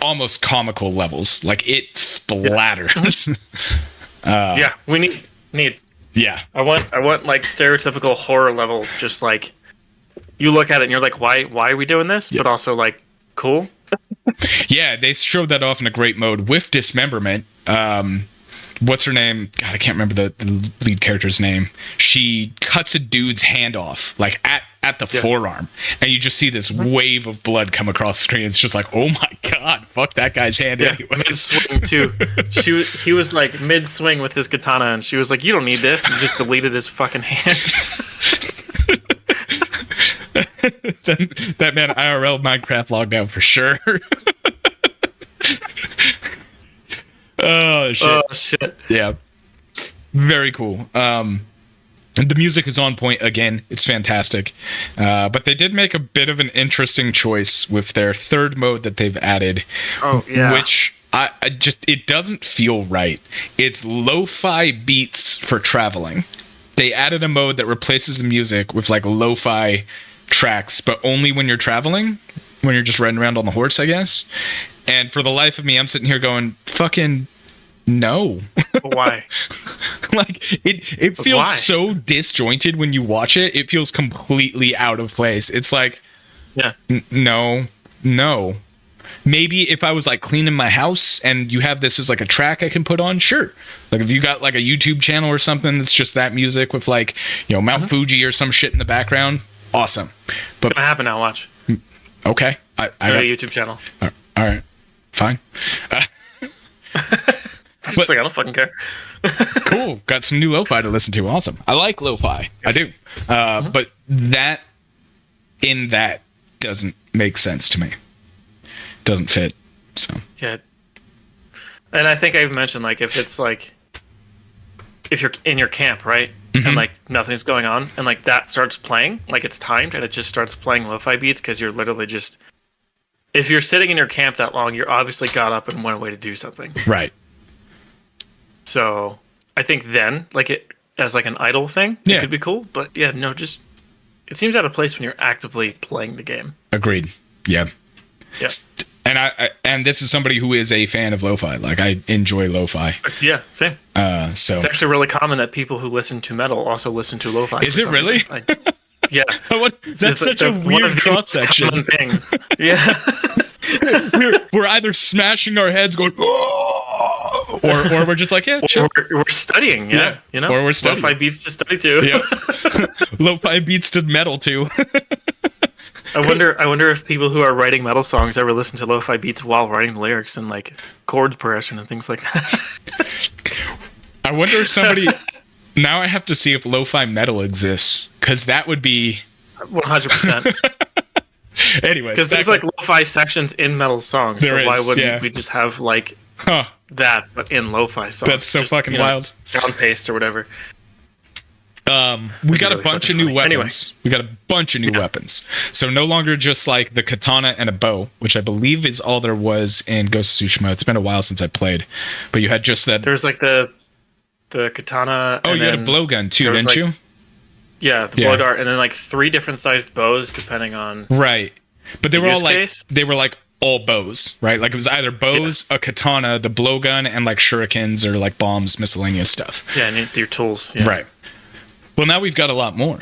almost comical levels. Like it splatters. Yeah, we need. Yeah. I want like stereotypical horror level, just like you look at it and you're like, why are we doing this? But also like cool. Yeah, they showed that off in a great mode with dismemberment. What's her name? God, I can't remember the lead character's name. She cuts a dude's hand off, like at the forearm, and you just see this wave of blood come across the screen. It's just like, oh my god, fuck that guy's hand anyway. Mid swing too. He was like mid swing with his katana, and she was like, "You don't need this," and just deleted his fucking hand. that man IRL Minecraft logged out for sure. Oh shit. Yeah. Very cool. The music is on point again. It's fantastic. But they did make a bit of an interesting choice with their third mode that they've added. Oh yeah. Which I just, it doesn't feel right. It's lo-fi beats for traveling. They added a mode that replaces the music with like lo-fi tracks, but only when you're traveling, when you're just riding around on the horse, I guess. And for the life of me, I'm sitting here going, fucking no. Why? Like it feels so disjointed when you watch it. It feels completely out of place. It's like, yeah, no. Maybe if I was like cleaning my house and you have this as like a track I can put on, sure. Like if you got like a YouTube channel or something that's just that music with like, Mount Fuji or some shit in the background, awesome. But it's gonna happen now. Watch. Okay, I got a YouTube channel. All right, fine. It's just like, I don't fucking care. Cool. Got some new lo-fi to listen to. Awesome. I like lo-fi. I do. But that doesn't make sense to me. Doesn't fit. So Yeah. And I think I've mentioned, like, if it's like, if you're in your camp, right? And like nothing's going on, and like that starts playing, like it's timed, and it just starts playing lo-fi beats, because you're literally just, if you're sitting in your camp that long, you're obviously got up and went away to do something. right. So I think then, like, it as like an idle thing, it could be cool. But yeah, no, just it seems out of place when you're actively playing the game. Agreed. Yeah. Yeah. And and this is somebody who is a fan of lo-fi. Like, I enjoy lo-fi. Yeah, same. So it's actually really common that people who listen to metal also listen to lo-fi. Is it really? Yeah. That's such a weird cross section. Things. Yeah. we're either smashing our heads, going, oh! or we're just like, yeah, chill. We're studying, yeah. You know, or we're studying. Lo-fi beats to study too. Yeah. Lo-fi beats to metal too. I wonder if people who are writing metal songs ever listen to lo-fi beats while writing the lyrics and like chord progression and things like that. I wonder if somebody. Now I have to see if lo-fi metal exists, because that would be 100%. Anyways, because there's like lo-fi sections in metal songs, so why wouldn't we just have like that, but in lo-fi songs? That's so just, fucking wild. Down paste or whatever. We got a bunch of new weapons. Anyway. We got a bunch of new weapons. So no longer just like the katana and a bow, which I believe is all there was in Ghost of Tsushima. It's been a while since I played, but you had just that. There's like the katana. Oh, you had a blowgun too, didn't you? Yeah, the blow dart, and then like 3 different sized bows depending on. Right, but they were all like case. They were like all bows, right? Like it was either bows, a katana, the blowgun, and like shurikens or like bombs, miscellaneous stuff. Yeah, and your tools. Yeah. Right. Well, now we've got a lot more.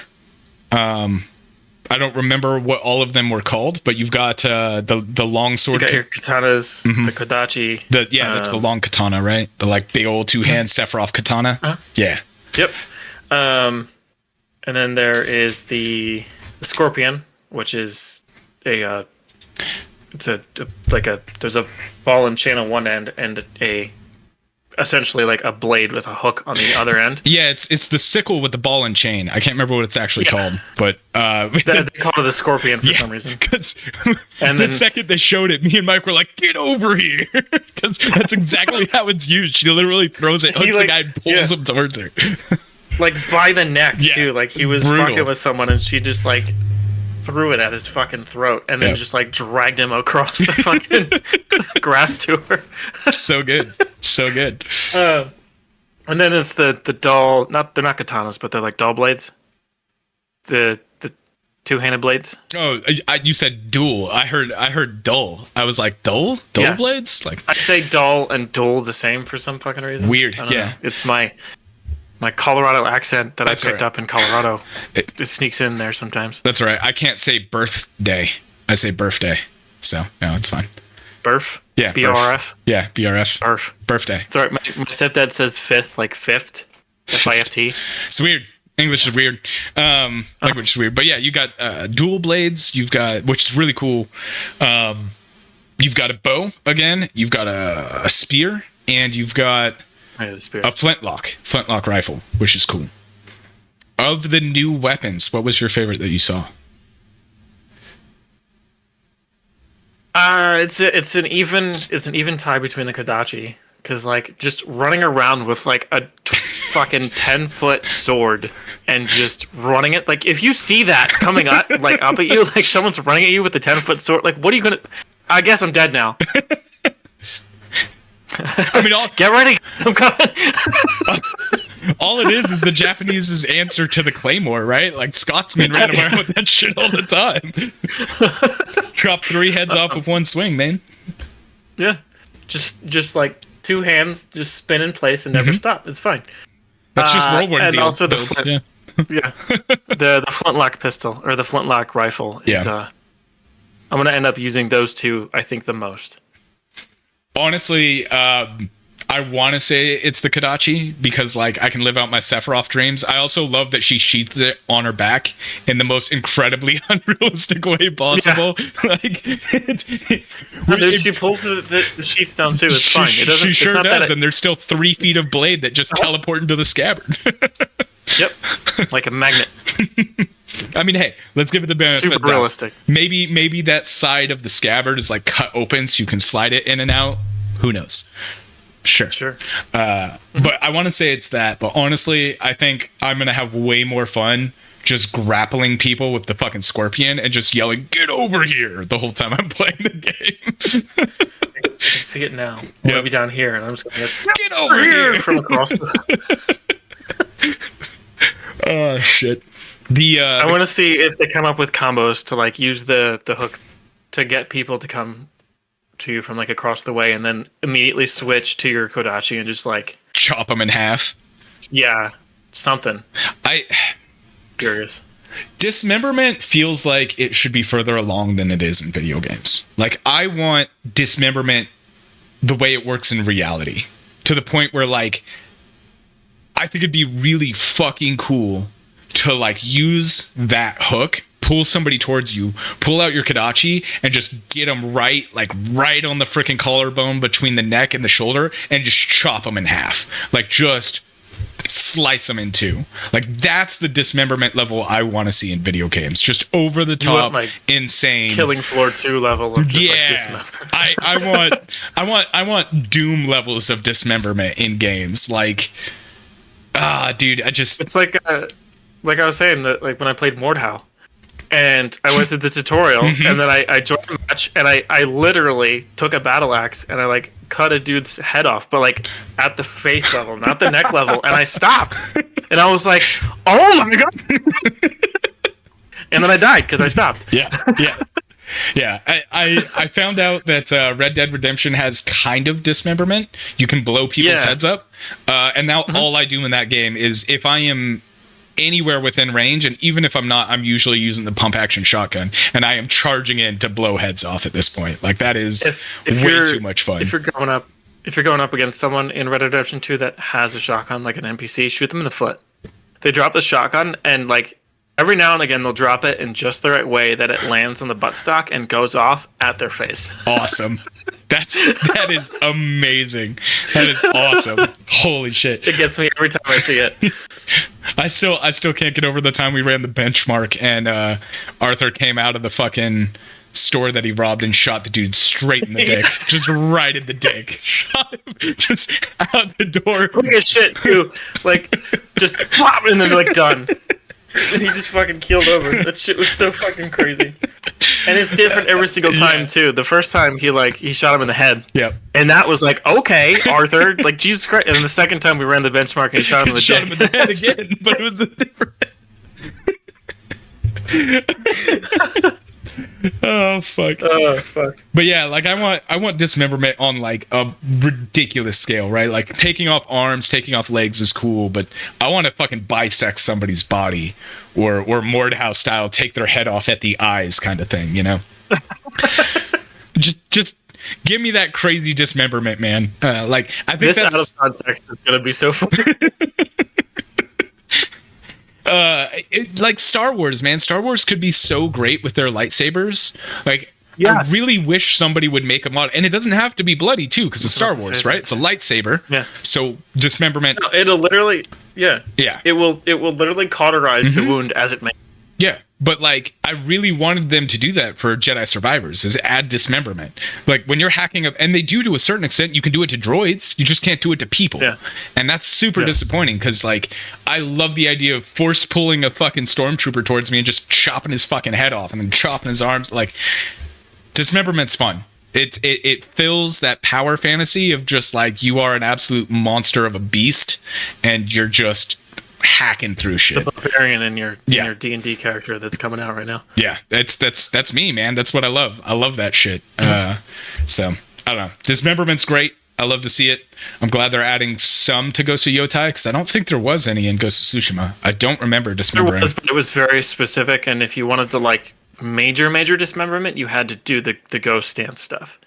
I don't remember what all of them were called, but you've got the long sword. You got your katanas, the kodachi. That's the long katana, right? The like big old 2-hand Sephiroth katana. Yeah. Yep. And then there is the scorpion, which is there's a ball and chain on one end and essentially like a blade with a hook on the other end. Yeah, it's the sickle with the ball and chain. I can't remember what it's actually called, but they call it the scorpion for some reason. And the second they showed it, me and Mike were like, "Get over here!" Because that's exactly how it's used. She literally throws it, hooks the guy, and pulls him towards her, like by the neck too. Like he was fucking with someone, and she just like threw it at his fucking throat, and then just like dragged him across the fucking grass to her. So good. And then it's the dull. They're not katanas, but they're like dull blades. The 2-handed blades. Oh, you said dual. I heard dull. I was like, dull blades. Like I say dull and dual the same for some fucking reason. Weird. Know. It's my Colorado accent that I picked up in Colorado. It sneaks in there sometimes. That's right. I can't say birthday. I say birthday. So no, it's fine. Birth? Yeah. BRF? Yeah, BRF. Birth. Birthday. It's alright. My stepdad says fifth, like fift. FIFT. It's weird. English is weird. Language is weird. But yeah, you got dual blades. You've got, which is really cool. You've got a bow again. You've got a spear. And you've got a flintlock rifle, which is cool. Of the new weapons, what was your favorite that you saw? It's an even tie between the Kodachi, because like just running around with like a fucking 10-foot sword and just running it, like if you see that coming up like up at you, like someone's running at you with a 10-foot sword, like what are you gonna? I guess I'm dead now. I mean, get ready. I'm coming. All it is the Japanese's answer to the claymore, right? Like Scotsmen ran around with that shit all the time. Drop 3 heads off with one swing, man. Yeah, just like 2 hands, just spin in place and never stop. It's fine. That's just World War II. And also the the flintlock pistol or the flintlock rifle is. I'm gonna end up using those two. I think the most. Honestly, I want to say it's the Kodachi because like I can live out my Sephiroth dreams. I also love that she sheaths it on her back in the most incredibly unrealistic way possible. Yeah. Like, she pulls the sheath down too. It's fine. It doesn't. She sure it's not does, and there's still 3 feet of blade that just teleport into the scabbard. Yep, like a magnet. I mean, hey, let's give it the benefit. Super realistic. Maybe that side of the scabbard is like cut open so you can slide it in and out. Who knows? Sure. But I want to say it's that. But honestly, I think I'm going to have way more fun just grappling people with the fucking scorpion and just yelling, "Get over here," the whole time I'm playing the game. I can see it now. I'm going to be down here, and I'm just going to get over here from across the... Oh, shit. I want to see if they come up with combos to like use the hook to get people to come to you from like across the way and then immediately switch to your Kodachi and just like chop them in half. Yeah, something. Curious. Dismemberment feels like it should be further along than it is in video games. Like I want dismemberment the way it works in reality, to the point where like I think it'd be really fucking cool to like use that hook, pull somebody towards you, pull out your Kodachi, and just get them right on the freaking collarbone between the neck and the shoulder, and just chop them in half. Like just slice them in two. Like that's the dismemberment level I want to see in video games. Just over the top, like, insane, Killing Floor 2 level of just like dismemberment. I want Doom levels of dismemberment in games. Like, dude, it's like I was saying that like when I played Mordhau. And I went through the tutorial, and then I joined the match, and I literally took a battle axe, and I like cut a dude's head off, but like at the face level, not the neck level, and I stopped. And I was like, oh my god. And then I died because I stopped. Yeah. I found out that Red Dead Redemption has kind of dismemberment. You can blow people's heads up. And now all I do in that game is if I am anywhere within range, and even if I'm not, I'm usually using the pump action shotgun, and I am charging in to blow heads off at this point. Like that is way too much fun. If you're going up against someone in Red Dead Redemption 2 that has a shotgun, like an NPC, shoot them in the foot. They drop the shotgun, and like every now and again they'll drop it in just the right way that it lands on the buttstock and goes off at their face. Awesome. That is amazing. That is awesome. Holy shit. It gets me every time I see it. I still can't get over the time we ran the benchmark and Arthur came out of the fucking store that he robbed and shot the dude straight in the dick. Just right in the dick. Shot him just out the door. Look at shit too. Like just pop and then like done. And he just fucking keeled over. That shit was so fucking crazy. And it's different every single time too. The first time he shot him in the head. Yep. And that was like, okay, Arthur, like Jesus Christ. And then the second time we ran the benchmark and he shot him in the shot him in the head again, but it was different. Oh fuck. But yeah, like I want dismemberment on like a ridiculous scale, right? Like taking off arms, taking off legs is cool, but I want to fucking bisect somebody's body or Mordhau style, take their head off at the eyes kind of thing, you know? just give me that crazy dismemberment, man. Like I think this out of context is gonna be so funny. Like Star Wars, man. Star Wars could be so great with their lightsabers. Like, yes. I really wish somebody would make a model, and it doesn't have to be bloody too, because it's Star Wars, right? It's a lightsaber. Yeah. So dismemberment. No, it'll literally, yeah. It will literally cauterize the wound as it may. Yeah, but like I really wanted them to do that for Jedi Survivors, is add dismemberment. Like when you're hacking up, and they do to a certain extent, you can do it to droids, you just can't do it to people. Yeah. And that's super disappointing because like I love the idea of force pulling a fucking stormtrooper towards me and just chopping his fucking head off and then chopping his arms. Like dismemberment's fun. It fills that power fantasy of just like you are an absolute monster of a beast and you're just hacking through shit. The barbarian in your D&D character that's coming out right now. Yeah, that's me, man. That's what I love. I love that shit. So I don't know. Dismemberment's great. I love to see it. I'm glad they're adding some to Ghost of Yotei because I don't think there was any in Ghost of Tsushima. I don't remember dismembering. There was, but it was very specific, and if you wanted to like major dismemberment, you had to do the ghost stance stuff.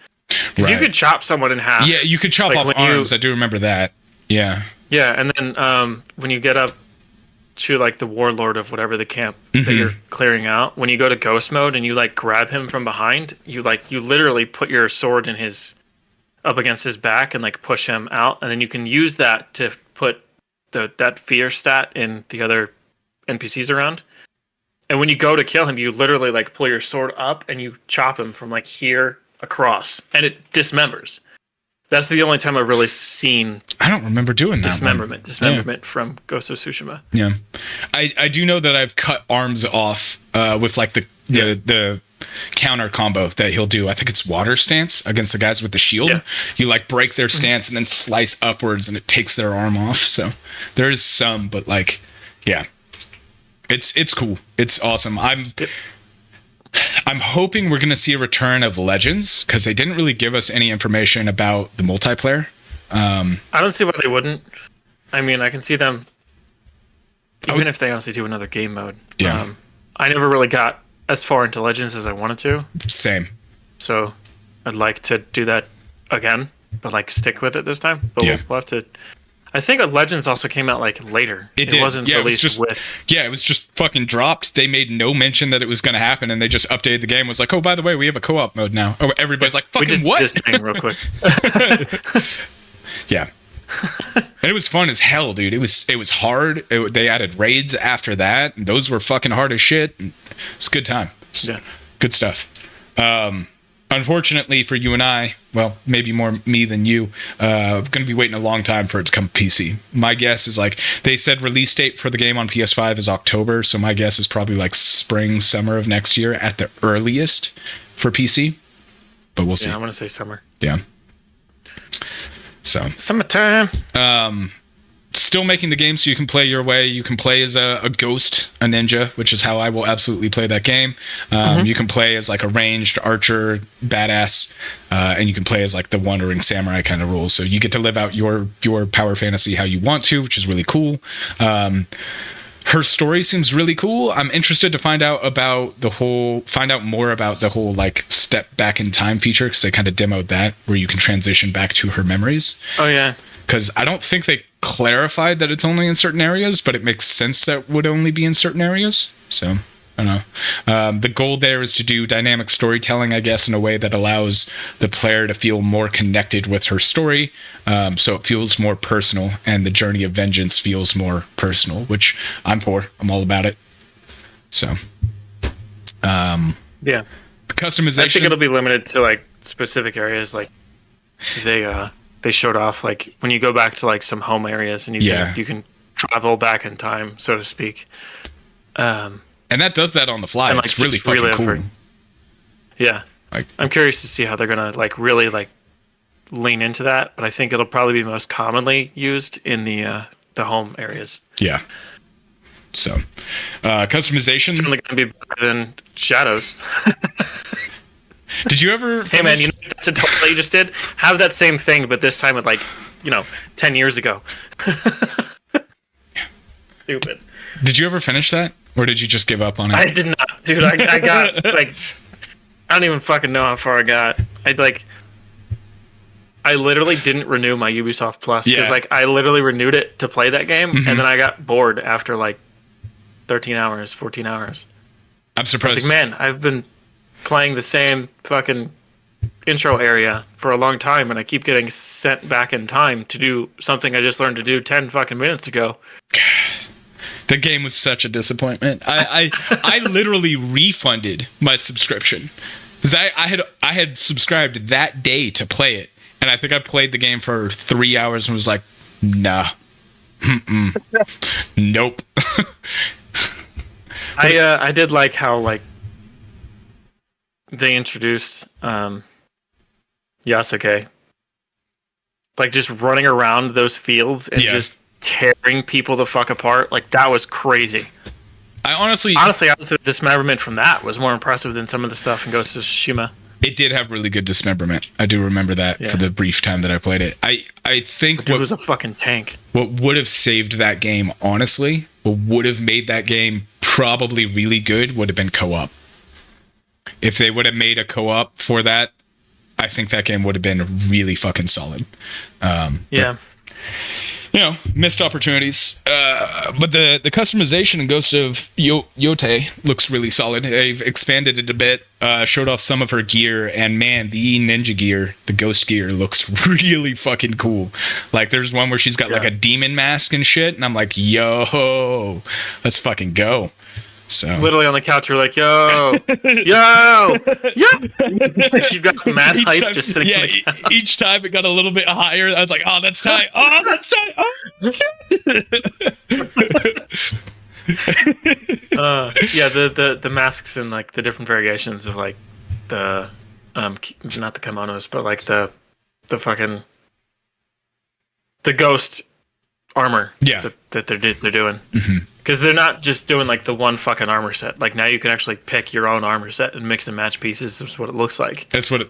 Because you could chop someone in half. Yeah, you could chop off arms. I do remember that. Yeah. Yeah, and then when you get up to like the warlord of whatever the camp that you're clearing out, when you go to ghost mode and you like grab him from behind, you literally put your sword in his up against his back and like push him out, and then you can use that to put that fear stat in the other NPCs around. And when you go to kill him, you literally like pull your sword up and you chop him from like here across, and it dismembers. That's the only time I've really seen. I don't remember doing that. Dismemberment from Ghost of Tsushima. Yeah, I do know that I've cut arms off with like the counter combo that he'll do. I think it's water stance against the guys with the shield. Yeah. You like break their stance and then slice upwards, and it takes their arm off. So there is some, but like, yeah, it's cool. It's awesome. I'm hoping we're going to see a return of Legends, because they didn't really give us any information about the multiplayer. I don't see why they wouldn't. I mean, I can see them, even if they honestly do another game mode. Yeah. I never really got as far into Legends as I wanted to. Same. So I'd like to do that again, but like stick with it this time. But we'll have to. I think Legends also came out like later. It wasn't released with. Yeah, it was just fucking dropped. They made no mention that it was going to happen, and they just updated the game. Was like, oh, by the way, we have a co-op mode now. Oh, everybody's like, fucking we just what? Did this thing real quick. Yeah, and it was fun as hell, dude. It was hard. They added raids after that, and those were fucking hard as shit. It's a good time. Good stuff. Unfortunately for you and I, well, maybe more me than you, I'm going to be waiting a long time for it to come to PC. My guess is like, they said release date for the game on PS5 is October, so my guess is probably like spring, summer of next year at the earliest for PC. But we'll see. Yeah, I want to say summer. Yeah. So. Summertime. Still making the game so you can play your way. You can play as a ghost, a ninja, which is how I will absolutely play that game. You can play as like a ranged archer badass, and you can play as like the wandering samurai kind of role. So you get to live out your power fantasy how you want to, which is really cool. Her story seems really cool. I'm interested to find out more about the whole like step back in time feature, because they kind of demoed that, where you can transition back to her memories. Oh yeah. Because I don't think they clarified that it's only in certain areas, but it makes sense that would only be in certain areas. So, I don't know. The goal there is to do dynamic storytelling, I guess, in a way that allows the player to feel more connected with her story, so it feels more personal, and the journey of vengeance feels more personal, which I'm for. I'm all about it. So, yeah. The customization. I think it'll be limited to like specific areas, like they showed off like when you go back to like some home areas and you can travel back in time, so to speak. And that does that on the fly. Like, it's really fucking cool. Yeah. Like, I'm curious to see how they're gonna like really like lean into that, but I think it'll probably be most commonly used in the home areas. Yeah. So customization. It's certainly gonna be better than Shadows. Did you ever? Hey man, you know that's a total that you just did. Have that same thing, but this time with like 10 years ago. Stupid. Did you ever finish that, or did you just give up on it? I did not, dude. I got like, I don't even fucking know how far I got. I literally didn't renew my Ubisoft Plus because like I literally renewed it to play that game, and then I got bored after like 13 hours, 14 hours. I'm surprised. I was like, man, I've been playing the same fucking intro area for a long time, and I keep getting sent back in time to do something I just learned to do 10 fucking minutes ago. The game was such a disappointment. I literally refunded my subscription because I had subscribed that day to play it, and I think I played the game for 3 hours and was like, nah, nope. I did like how like they introduced Yasuke, like just running around those fields and just tearing people the fuck apart. Like that was crazy. Honestly, I would say the dismemberment from that was more impressive than some of the stuff in Ghost of Tsushima. It did have really good dismemberment. I do remember that for the brief time that I played it. I think it was a fucking tank. What would have saved that game, honestly, what would have made that game probably really good would have been co-op. If they would have made a co-op for that, I think that game would have been really fucking solid. Yeah. Missed opportunities. But the customization in Ghost of Yotei looks really solid. They've expanded it a bit, showed off some of her gear, and man, the ninja gear, the ghost gear, looks really fucking cool. Like, there's one where she's got like a demon mask and shit, and I'm like, yo, let's fucking go. So literally on the couch, you're like, yo, yo. You got mad hype just sitting on the couch. Each time it got a little bit higher. I was like, oh, that's tight. Oh, that's tight. Oh. The masks and like the different variations of like the not the kimonos, but like the fucking the ghost armor that they're doing. Because they're not just doing like the one fucking armor set. Like, now you can actually pick your own armor set and mix and match pieces. Is what it looks like. That's what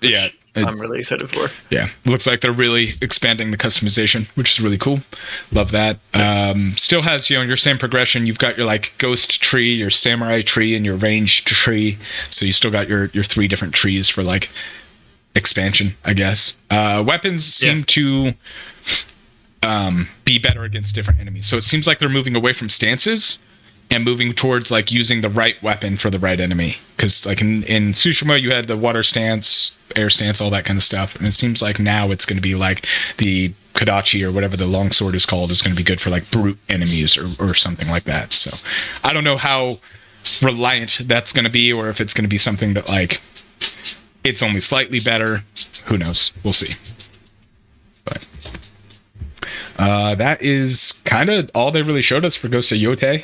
I'm really excited for. Yeah, it looks like they're really expanding the customization, which is really cool. Love that. Still has, your same progression. You've got your like ghost tree, your samurai tree, and your ranged tree. So you still got your 3 different trees for like expansion, I guess. Weapons seem to be better against different enemies. So it seems like they're moving away from stances and moving towards like using the right weapon for the right enemy. Because like in Tsushima, you had the water stance, air stance, all that kind of stuff. And it seems like now it's going to be like the Kodachi or whatever the longsword is called is going to be good for like brute enemies or something like that. So I don't know how reliant that's going to be, or if it's going to be something that like it's only slightly better. Who knows? We'll see. But that is kind of all they really showed us for Ghost of Yotei.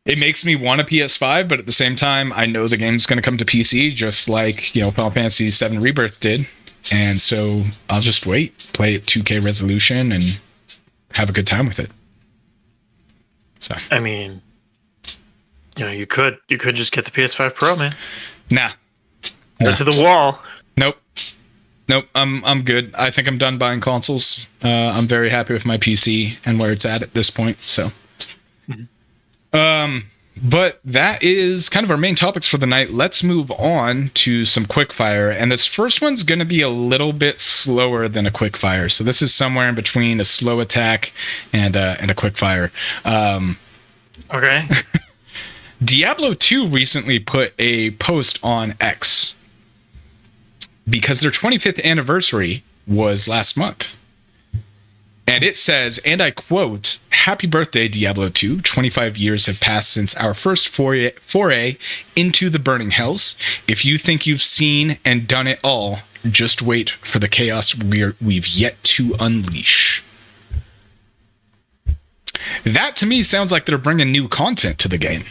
It makes me want a PS5, but at the same time, I know the game's going to come to PC, just like Final Fantasy VII Rebirth did, and so I'll just wait, play at 2K resolution, and have a good time with it. So I mean, you could just get the PS5 Pro, man. Nah. Go to the wall. Nope, I'm good. I think I'm done buying consoles. I'm very happy with my PC and where it's at this point. So, but that is kind of our main topics for the night. Let's move on to some quickfire, and this first one's going to be a little bit slower than a quickfire. So this is somewhere in between a slow attack and a quickfire. Okay. Diablo 2 recently put a post on X, because their 25th anniversary was last month. And it says, and I quote, "Happy birthday, Diablo 2. 25 years have passed since our first foray into the burning hells. If you think you've seen and done it all, just wait for the chaos we've yet to unleash." That, to me, sounds like they're bringing new content to the game.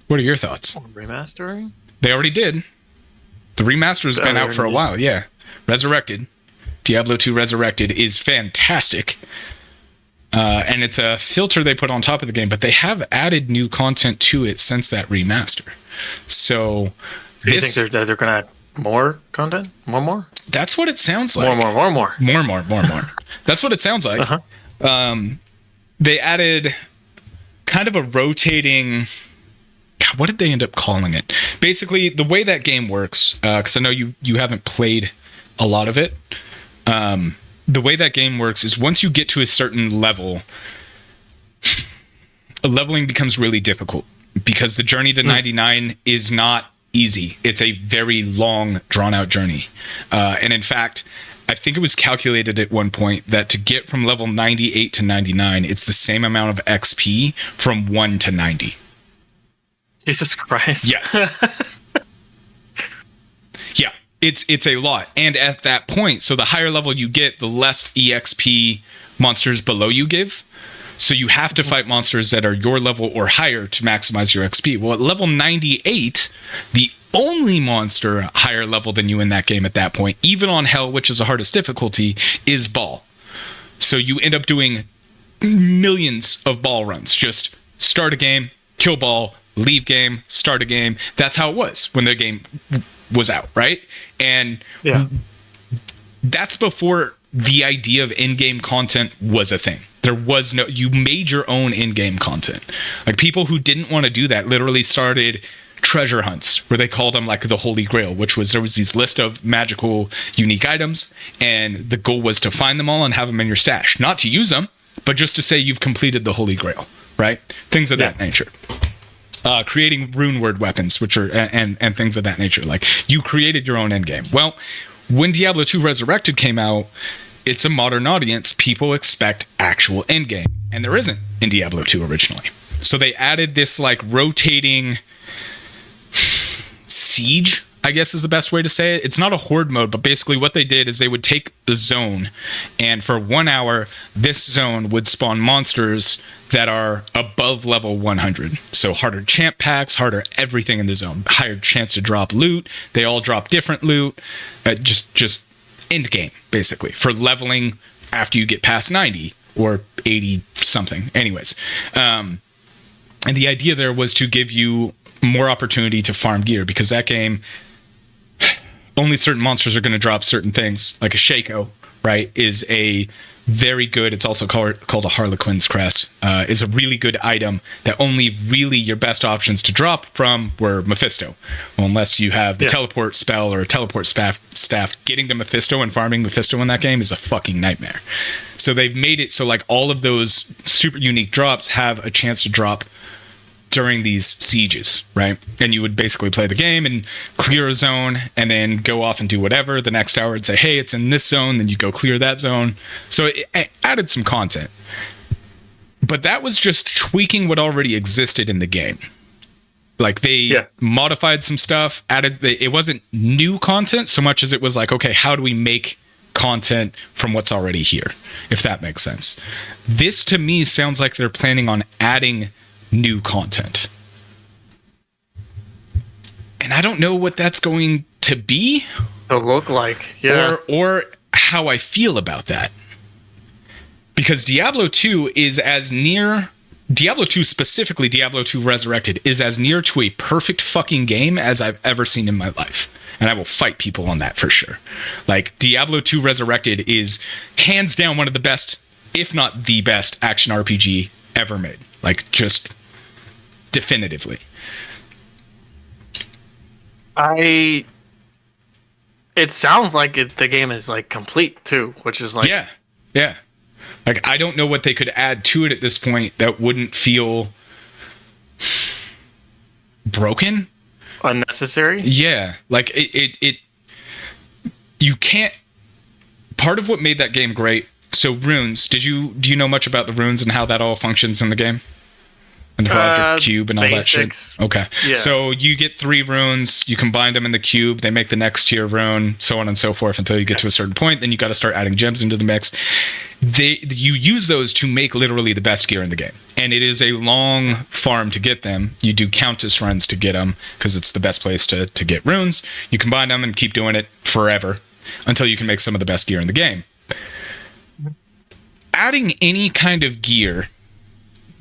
What are your thoughts? Remastering? They already did. The remaster has been out for a while, yeah. Resurrected. Diablo 2 Resurrected is fantastic. And it's a filter they put on top of the game, but they have added new content to it since that remaster. So do you think they're going to add more content? More? That's what it sounds like. More. That's what it sounds like. They added kind of a rotating... God, what did they end up calling it? Basically, the way that game works, because I know you haven't played a lot of it, the way that game works is once you get to a certain level, leveling becomes really difficult, because the journey to 99 is not easy. It's a very long, drawn-out journey. And in fact, I think it was calculated at one point that to get from level 98 to 99, it's the same amount of XP from 1 to 90. Jesus Christ. Yes. Yeah, it's a lot. And at that point, so the higher level you get, the less EXP monsters below you give. So you have to fight monsters that are your level or higher to maximize your XP. Well, at level 98, the only monster higher level than you in that game at that point, even on Hell, which is the hardest difficulty, is Ball. So you end up doing millions of Ball runs. Just start a game, kill Ball, leave game, start a game. That's how it was when the game was out, right? And that's before the idea of in-game content was a thing. There was you made your own in-game content. Like, people who didn't want to do that literally started treasure hunts, where they called them like the Holy Grail, which was there was these list of magical, unique items, and the goal was to find them all and have them in your stash. Not to use them, but just to say you've completed the Holy Grail, right? Things of that nature. Creating rune word weapons, which are and things of that nature. Like, you created your own endgame. Well, when Diablo 2 Resurrected came out, it's a modern audience. People expect actual endgame, and there isn't in Diablo 2 originally. So they added this like rotating siege, I guess is the best way to say it. It's not a horde mode, but basically what they did is they would take the zone, and for 1 hour, this zone would spawn monsters that are above level 100. So harder champ packs, harder everything in the zone, higher chance to drop loot. They all drop different loot. Just end game, basically, for leveling after you get past 90 or 80 something. Anyways, and the idea there was to give you more opportunity to farm gear, because that game, only certain monsters are going to drop certain things. Like a Shaco, right, is a very good, it's also called a Harlequin's Crest, is a really good item that only really your best options to drop from were Mephisto. Well, unless you have the teleport spell or a teleport staff, getting to Mephisto and farming Mephisto in that game is a fucking nightmare. So they've made it so like all of those super unique drops have a chance to drop during these sieges, right? And you would basically play the game and clear a zone and then go off and do whatever. The next hour it'd say, hey, it's in this zone. Then you go clear that zone. So it added some content. But that was just tweaking what already existed in the game. Like they modified some stuff, it wasn't new content so much as it was like, okay, how do we make content from what's already here? If that makes sense. This to me sounds like they're planning on adding new content. And I don't know what that's going to be. To look like, yeah. Or how I feel about that. Because Diablo 2 is as near... Diablo 2 specifically, Diablo 2 Resurrected, is as near to a perfect fucking game as I've ever seen in my life. And I will fight people on that for sure. Like, Diablo 2 Resurrected is hands down one of the best, if not the best, action RPG ever made. Like, just... definitively. It sounds like the game is like complete too, which is like yeah. Like, I don't know what they could add to it at this point that wouldn't feel broken, unnecessary. Yeah, like it you can't. Part of what made that game great. So runes. Do you know much about the runes and how that all functions in the game? And the Project Cube and all basics. That shit. Okay. Yeah. So you get 3 runes, you combine them in the cube, they make the next tier rune, so on and so forth until you get to a certain point. Then you got to start adding gems into the mix. You use those to make literally the best gear in the game. And it is a long farm to get them. You do countess runs to get them because it's the best place to get runes. You combine them and keep doing it forever until you can make some of the best gear in the game. Adding any kind of gear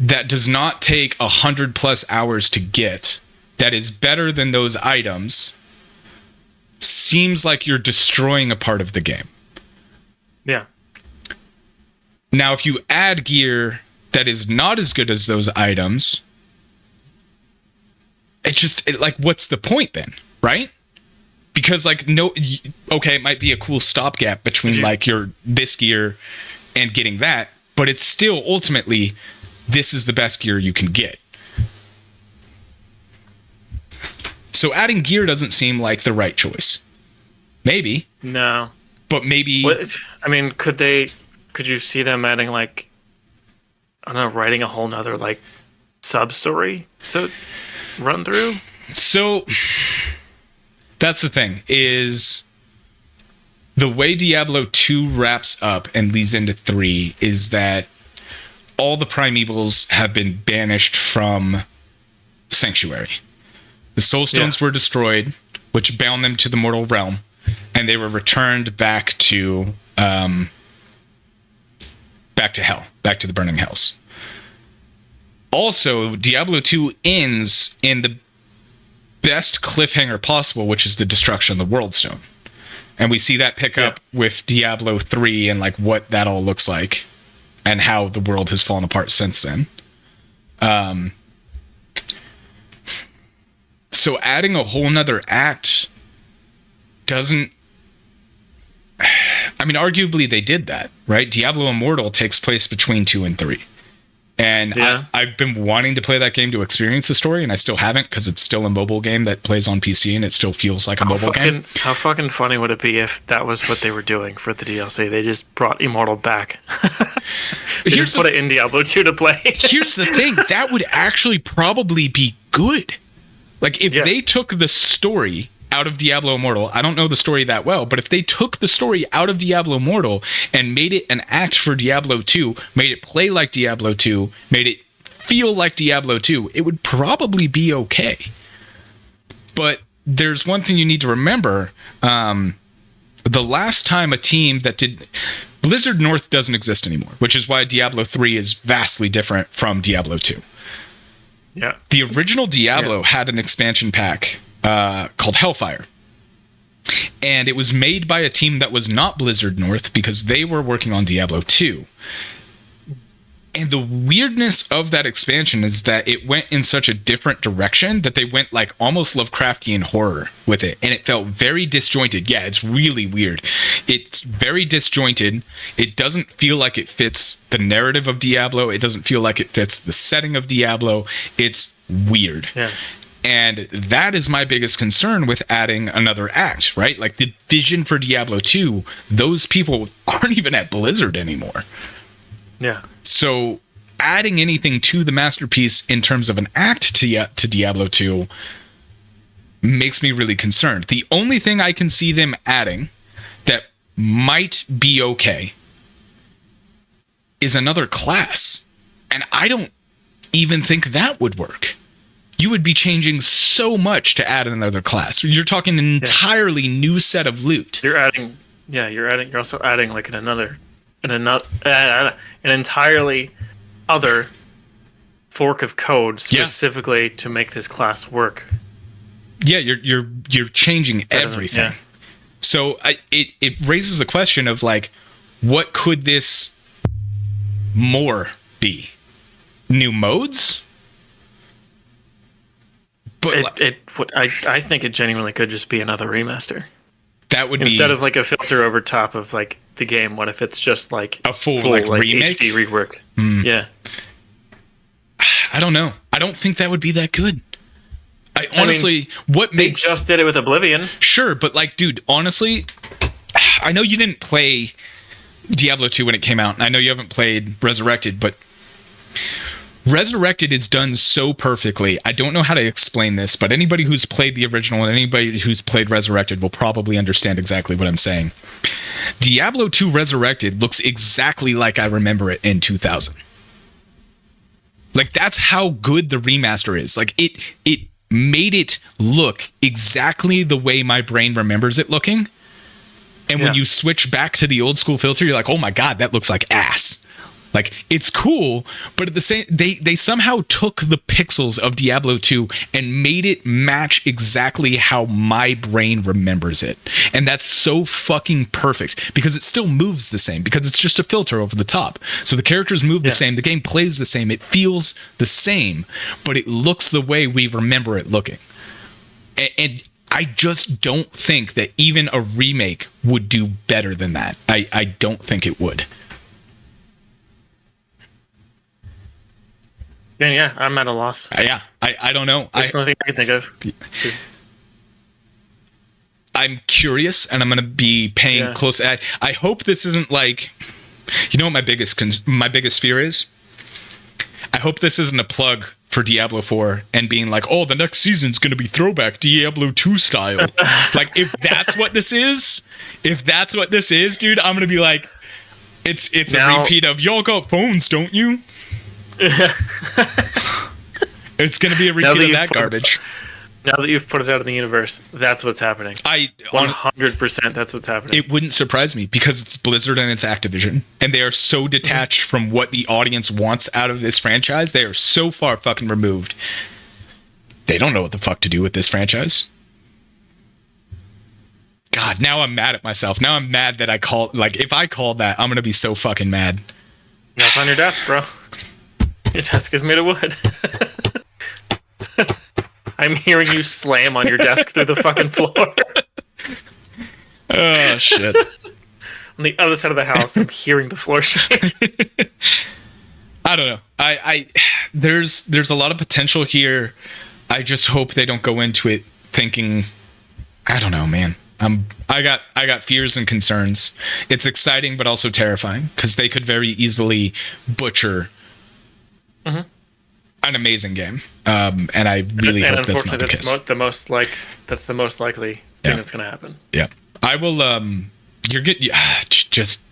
that does not take 100+ hours to get, that is better than those items, seems like you're destroying a part of the game. Yeah. Now, if you add gear that is not as good as those items, like, what's the point then, right? Because, like, okay, it might be a cool stopgap between, like, this gear and getting that, but it's still ultimately... this is the best gear you can get. So adding gear doesn't seem like the right choice. Maybe. No. But maybe... I mean, could you see them adding, like, I don't know, writing a whole nother, like, sub-story to run through? So, that's the thing, is the way Diablo 2 wraps up and leads into 3 is that all the primevals have been banished from Sanctuary. The soulstones were destroyed, which bound them to the mortal realm, and they were returned back to hell, back to the burning hells. Also, Diablo 2 ends in the best cliffhanger possible, which is the destruction of the world stone. And we see that pick up with Diablo 3 and like what that all looks like. And how the world has fallen So adding a whole nother act doesn't... I mean, arguably they did that, right? Diablo Immortal takes place between 2 and 3. And I've been wanting to play that game to experience the story, and I still haven't because it's still a mobile game that plays on PC, and it still feels like a mobile game. How fucking funny would it be if that was what they were doing for the DLC? They just brought Immortal back. They just put it in Diablo 2 to play. Here's the thing. That would actually probably be good. Like, if they took the story out of Diablo Immortal, I don't know the story that well, but if they took the story out of Diablo Immortal and made it an act for Diablo 2, made it play like Diablo 2, made it feel like Diablo 2, it would probably be okay. But there's one thing you need to remember. The last time a team that did... Blizzard North doesn't exist anymore, which is why Diablo 3 is vastly different from Diablo 2. Yeah. The original Diablo had an expansion pack called Hellfire. And it was made by a team that was not Blizzard North because they were working on Diablo 2. And the weirdness of that expansion is that it went in such a different direction that they went like almost Lovecraftian horror with it. And it felt very disjointed. Yeah, it's really weird. It's very disjointed. It doesn't feel like it fits the narrative of Diablo. It doesn't feel like it fits the setting of Diablo. It's weird. Yeah. And that is my biggest concern with adding another act, right? Like the vision for Diablo 2, those people aren't even at Blizzard anymore. Yeah. So adding anything to the masterpiece in terms of an act to Diablo 2 makes me really concerned. The only thing I can see them adding that might be okay is another class. And I don't even think that would work. You would be changing so much to add another class. You're talking an entirely new set of loot. You're also adding like an entirely other fork of code specifically to make this class work. Yeah, you're changing everything. Yeah. So it raises the question of like, what could this more be? New modes? But I think it genuinely could just be another remaster. That would instead of like a filter over top of like the game. What if it's just like a full like remake, HD rework? Yeah. I don't know. I don't think that would be that good. Honestly, what makes... They just did it with Oblivion. Sure, but like, dude, honestly, I know you didn't play Diablo 2 when it came out, and I know you haven't played Resurrected, but Resurrected is done so perfectly. I don't know how to explain this, but anybody who's played the original and anybody who's played Resurrected will probably understand exactly what I'm saying. Diablo 2 Resurrected looks exactly like I remember it in 2000. Like, that's how good the remaster is. Like, it made it look exactly the way my brain remembers it looking. And when you switch back to the old school filter, you're like, oh my God, that looks like ass. Like, it's cool, but at the same, they somehow took the pixels of Diablo 2 and made it match exactly how my brain remembers it. And that's so fucking perfect because it still moves the same because it's just a filter over the top. So the characters move the same, the game plays the same, it feels the same, but it looks the way we remember it looking. And I just don't think that even a remake would do better than that. I don't think it would. Yeah, I'm at a loss. I don't know. There's nothing I can think of. I'm curious, and I'm going to be paying close. I hope this isn't like, you know what my biggest fear is? I hope this isn't a plug for Diablo 4 and being like, oh, the next season's going to be throwback Diablo 2 style. Like, if that's what this is, dude, I'm going to be like, it's a repeat of, y'all got phones, don't you? It's going to be a repeat of that garbage. Now that you've put it out in the universe, that's what's happening. 100% that's what's happening. It wouldn't surprise me because it's Blizzard and it's Activision. And they are so detached from what the audience wants out of this franchise. They are so far fucking removed. They don't know what the fuck to do with this franchise. God, now I'm mad at myself. Now I'm mad that I called... Like, if I called that, I'm going to be so fucking mad. Knock on your desk, bro. Your desk is made of wood. I'm hearing you slam on your desk through the fucking floor. Oh shit. On the other side of the house, I'm hearing the floor shake. I don't know. I there's a lot of potential here. I just hope they don't go into it thinking, I don't know, man. I got fears and concerns. It's exciting but also terrifying because they could very easily butcher an amazing game. And I really hope that's not the case. That's the most likely thing that's going to happen. Yeah. I will you're good. Just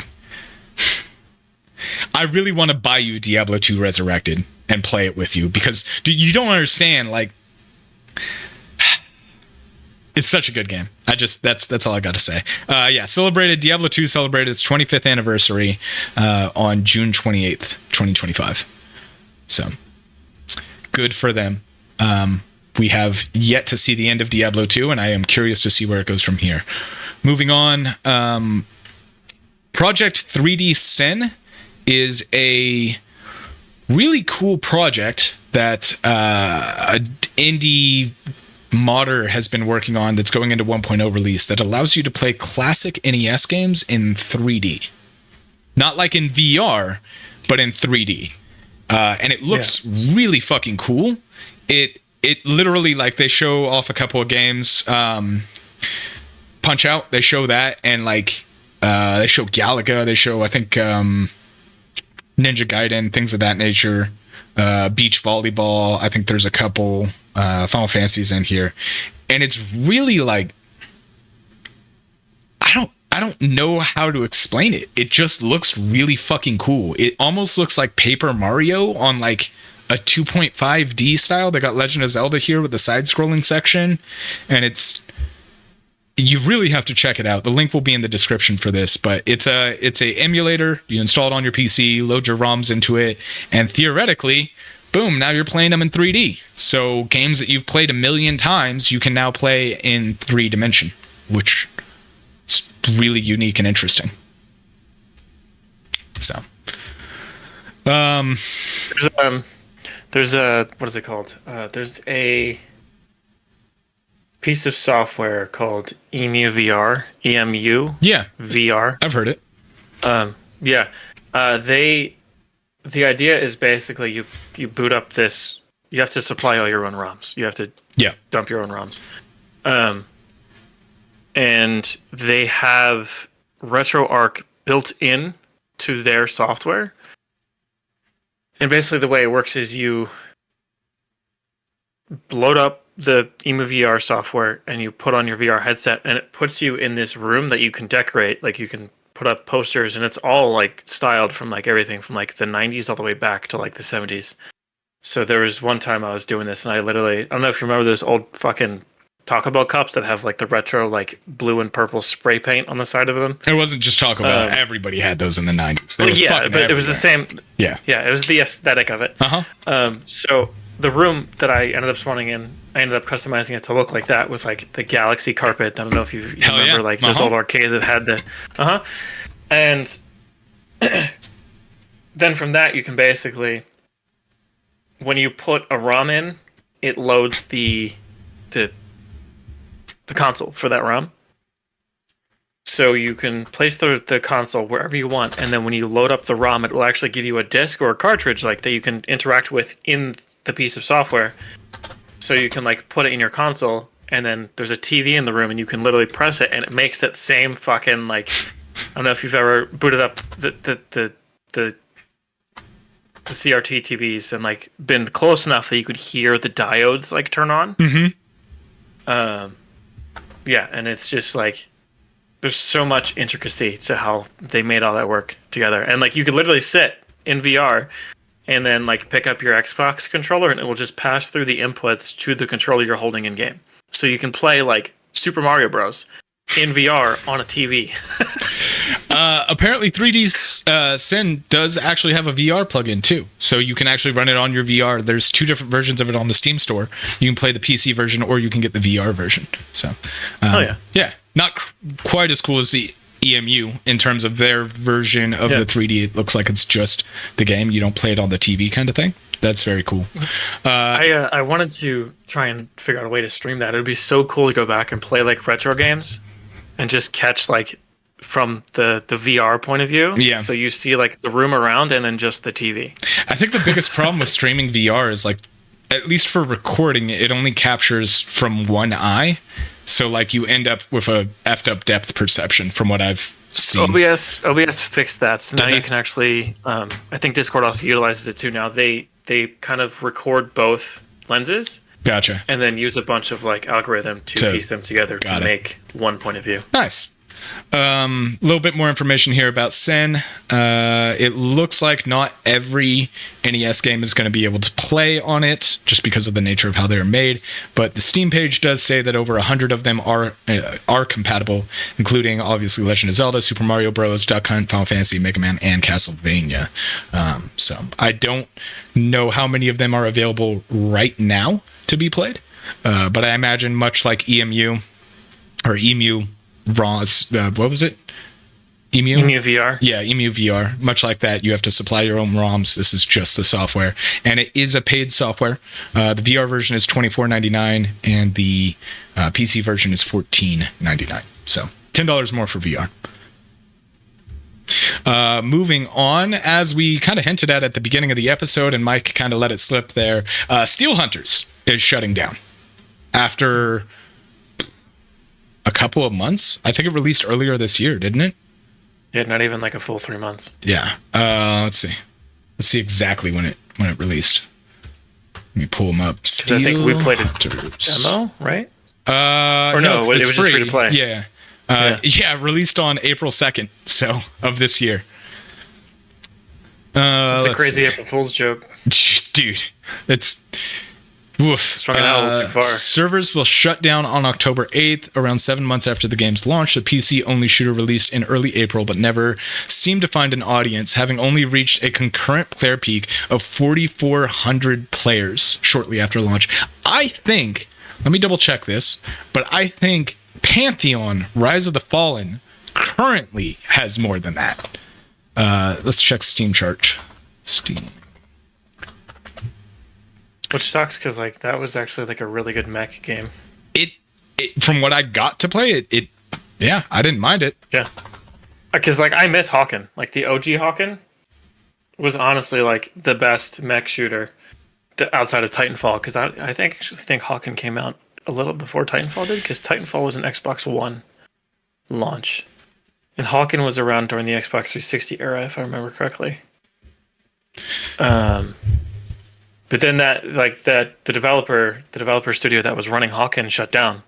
I really want to buy you Diablo 2 Resurrected and play it with you because you don't understand, like, it's such a good game. That's all I got to say. Diablo 2 celebrated its 25th anniversary on June 28th, 2025. So good for them. We have yet to see the end of Diablo 2, and I am curious to see where it goes from here. Moving on, Project 3D Sin is a really cool project that an indie modder has been working on that's going into 1.0 release that allows you to play classic NES games in 3D. Not like in VR, but in 3D. And it looks really fucking cool. It literally, like, they show off a couple of games. Punch Out, they show that, and like they show Galaga, they show, I think, Ninja Gaiden, things of that nature. Beach volleyball, I think there's a couple Final Fantasies in here, and it's really like, I don't know how to explain it. It just looks really fucking cool. It almost looks like Paper Mario on like a 2.5D style. They got Legend of Zelda here with the side-scrolling section, and you really have to check it out. The link will be in the description for this, but it's a emulator. You install it on your PC, load your ROMs into it, and theoretically, boom, now you're playing them in 3D. So games that you've played a million times, you can now play in 3 dimension, which is really unique and interesting. So, there's a, what is it called? There's a piece of software called EMU VR, EMU. Yeah, VR. I've heard it. The idea is basically you boot up this. You have to supply all your own ROMs. You have to dump your own ROMs. And they have RetroArch built in to their software. And basically the way it works is you load up the EMU VR software and you put on your VR headset, and it puts you in this room that you can decorate. Like, you can put up posters, and it's all like styled from like everything from like the 90s all the way back to like the 70s. So there was one time I was doing this, and I don't know if you remember those old fucking Taco Bell cups that have like the retro like blue and purple spray paint on the side of them. It wasn't just Taco Bell. Everybody had those in the 90s. They were fucking but everywhere. It was the same. Yeah, it was the aesthetic of it. So the room that I ended up spawning in, I ended up customizing it to look like that with like the galaxy carpet. I don't know if you remember like those old arcades that had the and then from that you can basically, when you put a ROM in, it loads the console for that ROM. So you can place the console wherever you want, and then when you load up the ROM, it will actually give you a disc or a cartridge like that you can interact with in the piece of software. So you can like put it in your console, and then there's a TV in the room, and you can literally press it, and it makes that same fucking like, I don't know if you've ever booted up the CRT TVs and like been close enough that you could hear the diodes like turn on. And it's just like, there's so much intricacy to how they made all that work together. And like, you could literally sit in VR and then like pick up your Xbox controller, and it will just pass through the inputs to the controller you're holding in game. So you can play like Super Mario Bros. In VR on a TV. Apparently 3D Sin does actually have a VR plugin too. So you can actually run it on your VR. There's 2 different versions of it on the Steam store. You can play the PC version, or you can get the VR version. So, yeah, not quite as cool as the EMU in terms of their version of the 3D. It looks like it's just the game. You don't play it on the TV kind of thing. That's very cool. I wanted to try and figure out a way to stream that. It would be so cool to go back and play like retro games and just catch like from the VR point of view. Yeah. So you see like the room around and then just the TV. I think the biggest problem with streaming VR is like, at least for recording, it only captures from one eye. So like you end up with a effed up depth perception from what I've seen. OBS fixed that. So now Did they? you can actually, I think Discord also utilizes it too now. They kind of record both lenses Gotcha. and then use a bunch of like algorithm to piece them together to make one point of view. Nice. A little bit more information here about Sen. It looks like not every NES game is going to be able to play on it just because of the nature of how they're made. But the Steam page does say that over 100 of them are compatible, including obviously Legend of Zelda, Super Mario Bros., Duck Hunt, Final Fantasy, Mega Man, and Castlevania. So I don't know how many of them are available right now to be played. But I imagine much like EMU, ROS, what was it? EMU VR. Yeah, EMU VR. Much like that, you have to supply your own ROMs. This is just the software, and it is a paid software. The VR version is $24.99, and the PC version is $14.99. So $10 more for VR. Moving on, as we kind of hinted at the beginning of the episode, and Mike kind of let it slip there, Steel Hunters is shutting down after a couple of months. I think it released earlier this year, didn't it? Yeah, not even like a full 3 months. Yeah. Let's see exactly when it released. Let me pull them up. I think we played a demo, right? Or no, it was just free to play. Yeah. Yeah, released on April 2nd, so of this year. It's a crazy April Fool's joke. Dude, it's woof. Strung out too far. Servers will shut down on October 8th, around 7 months after the game's launch. The PC-only shooter released in early April, but never seemed to find an audience, having only reached a concurrent player peak of 4,400 players shortly after launch. I think, let me double check this, but I think Pantheon Rise of the Fallen currently has more than that. Let's check Steam chart. Steam. Which sucks because like that was actually like a really good mech game. It from what I got to play it yeah, I didn't mind it. Yeah, because like I miss Hawken. Like the OG Hawken was honestly like the best mech shooter outside of Titanfall. Because I actually think Hawken came out a little before Titanfall did, because Titanfall was an Xbox One launch, and Hawken was around during the Xbox 360 era, if I remember correctly. But then the developer studio that was running Hawken shut down,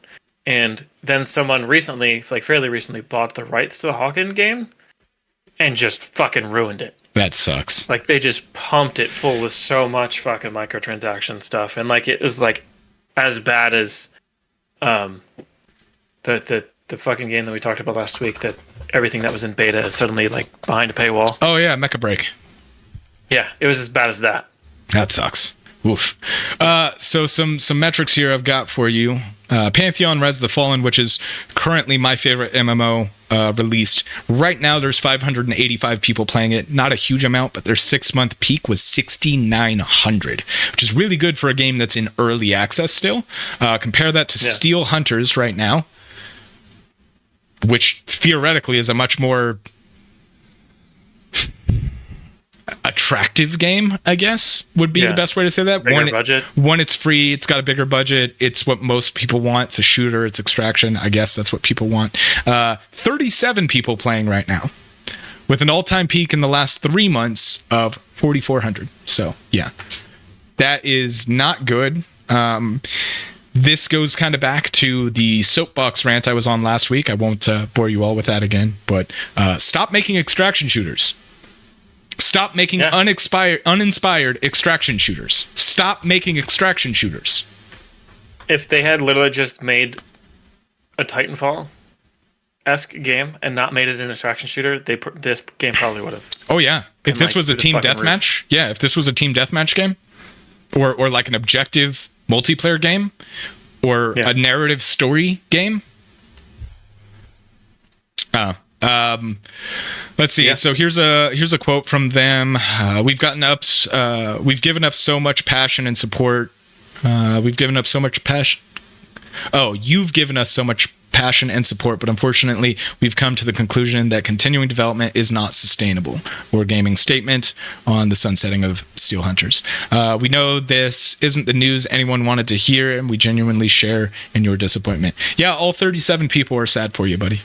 and then someone fairly recently, bought the rights to the Hawken game, and just fucking ruined it. That sucks. Like they just pumped it full with so much fucking microtransaction stuff, and like it was like as bad as the fucking game that we talked about last week, that everything that was in beta is suddenly like behind a paywall. Oh yeah, Mecha Break. Yeah, it was as bad as that. That sucks. Oof. So some metrics here I've got for you. Pantheon Rise of the Fallen, which is currently my favorite MMO released. Right now, there's 585 people playing it. Not a huge amount, but their 6-month peak was 6,900, which is really good for a game that's in early access still. Compare that to Steel Hunters right now, which theoretically is a much more attractive game, I guess, would be the best way to say that. Bigger budget. One, it's free. It's got a bigger budget. It's what most people want. It's a shooter. It's extraction. I guess that's what people want. 37 people playing right now, with an all-time peak in the last 3 months of 4,400. So, yeah. That is not good. This goes kind of back to the soapbox rant I was on last week. I won't bore you all with that again, but stop making extraction shooters. Stop making uninspired extraction shooters. Stop making extraction shooters. If they had literally just made a Titanfall-esque game and not made it an extraction shooter, this game probably would have. Oh yeah, if this was a team deathmatch, if this was a team deathmatch game, or like an objective multiplayer game, or a narrative story game. Let's see. Yeah. So here's a quote from them. We've given up so much passion and support. We've given up so much passion. Oh, you've given us so much passion and support, but unfortunately, we've come to the conclusion that continuing development is not sustainable. Wargaming's statement on the sunsetting of Steel Hunters. We know this isn't the news anyone wanted to hear, and we genuinely share in your disappointment. Yeah, all 37 people are sad for you, buddy.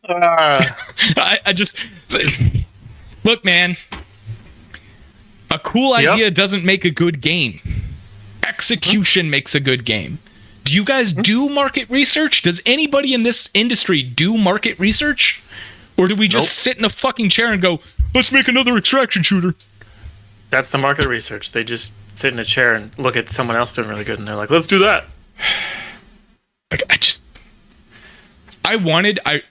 I just look, man. A cool idea doesn't make a good game. Execution makes a good game. Do you guys do market research? Does anybody in this industry do market research? Or do we just sit in a fucking chair and go, let's make another extraction shooter? That's the market research. They just sit in a chair and look at someone else doing really good, and they're like, let's do that.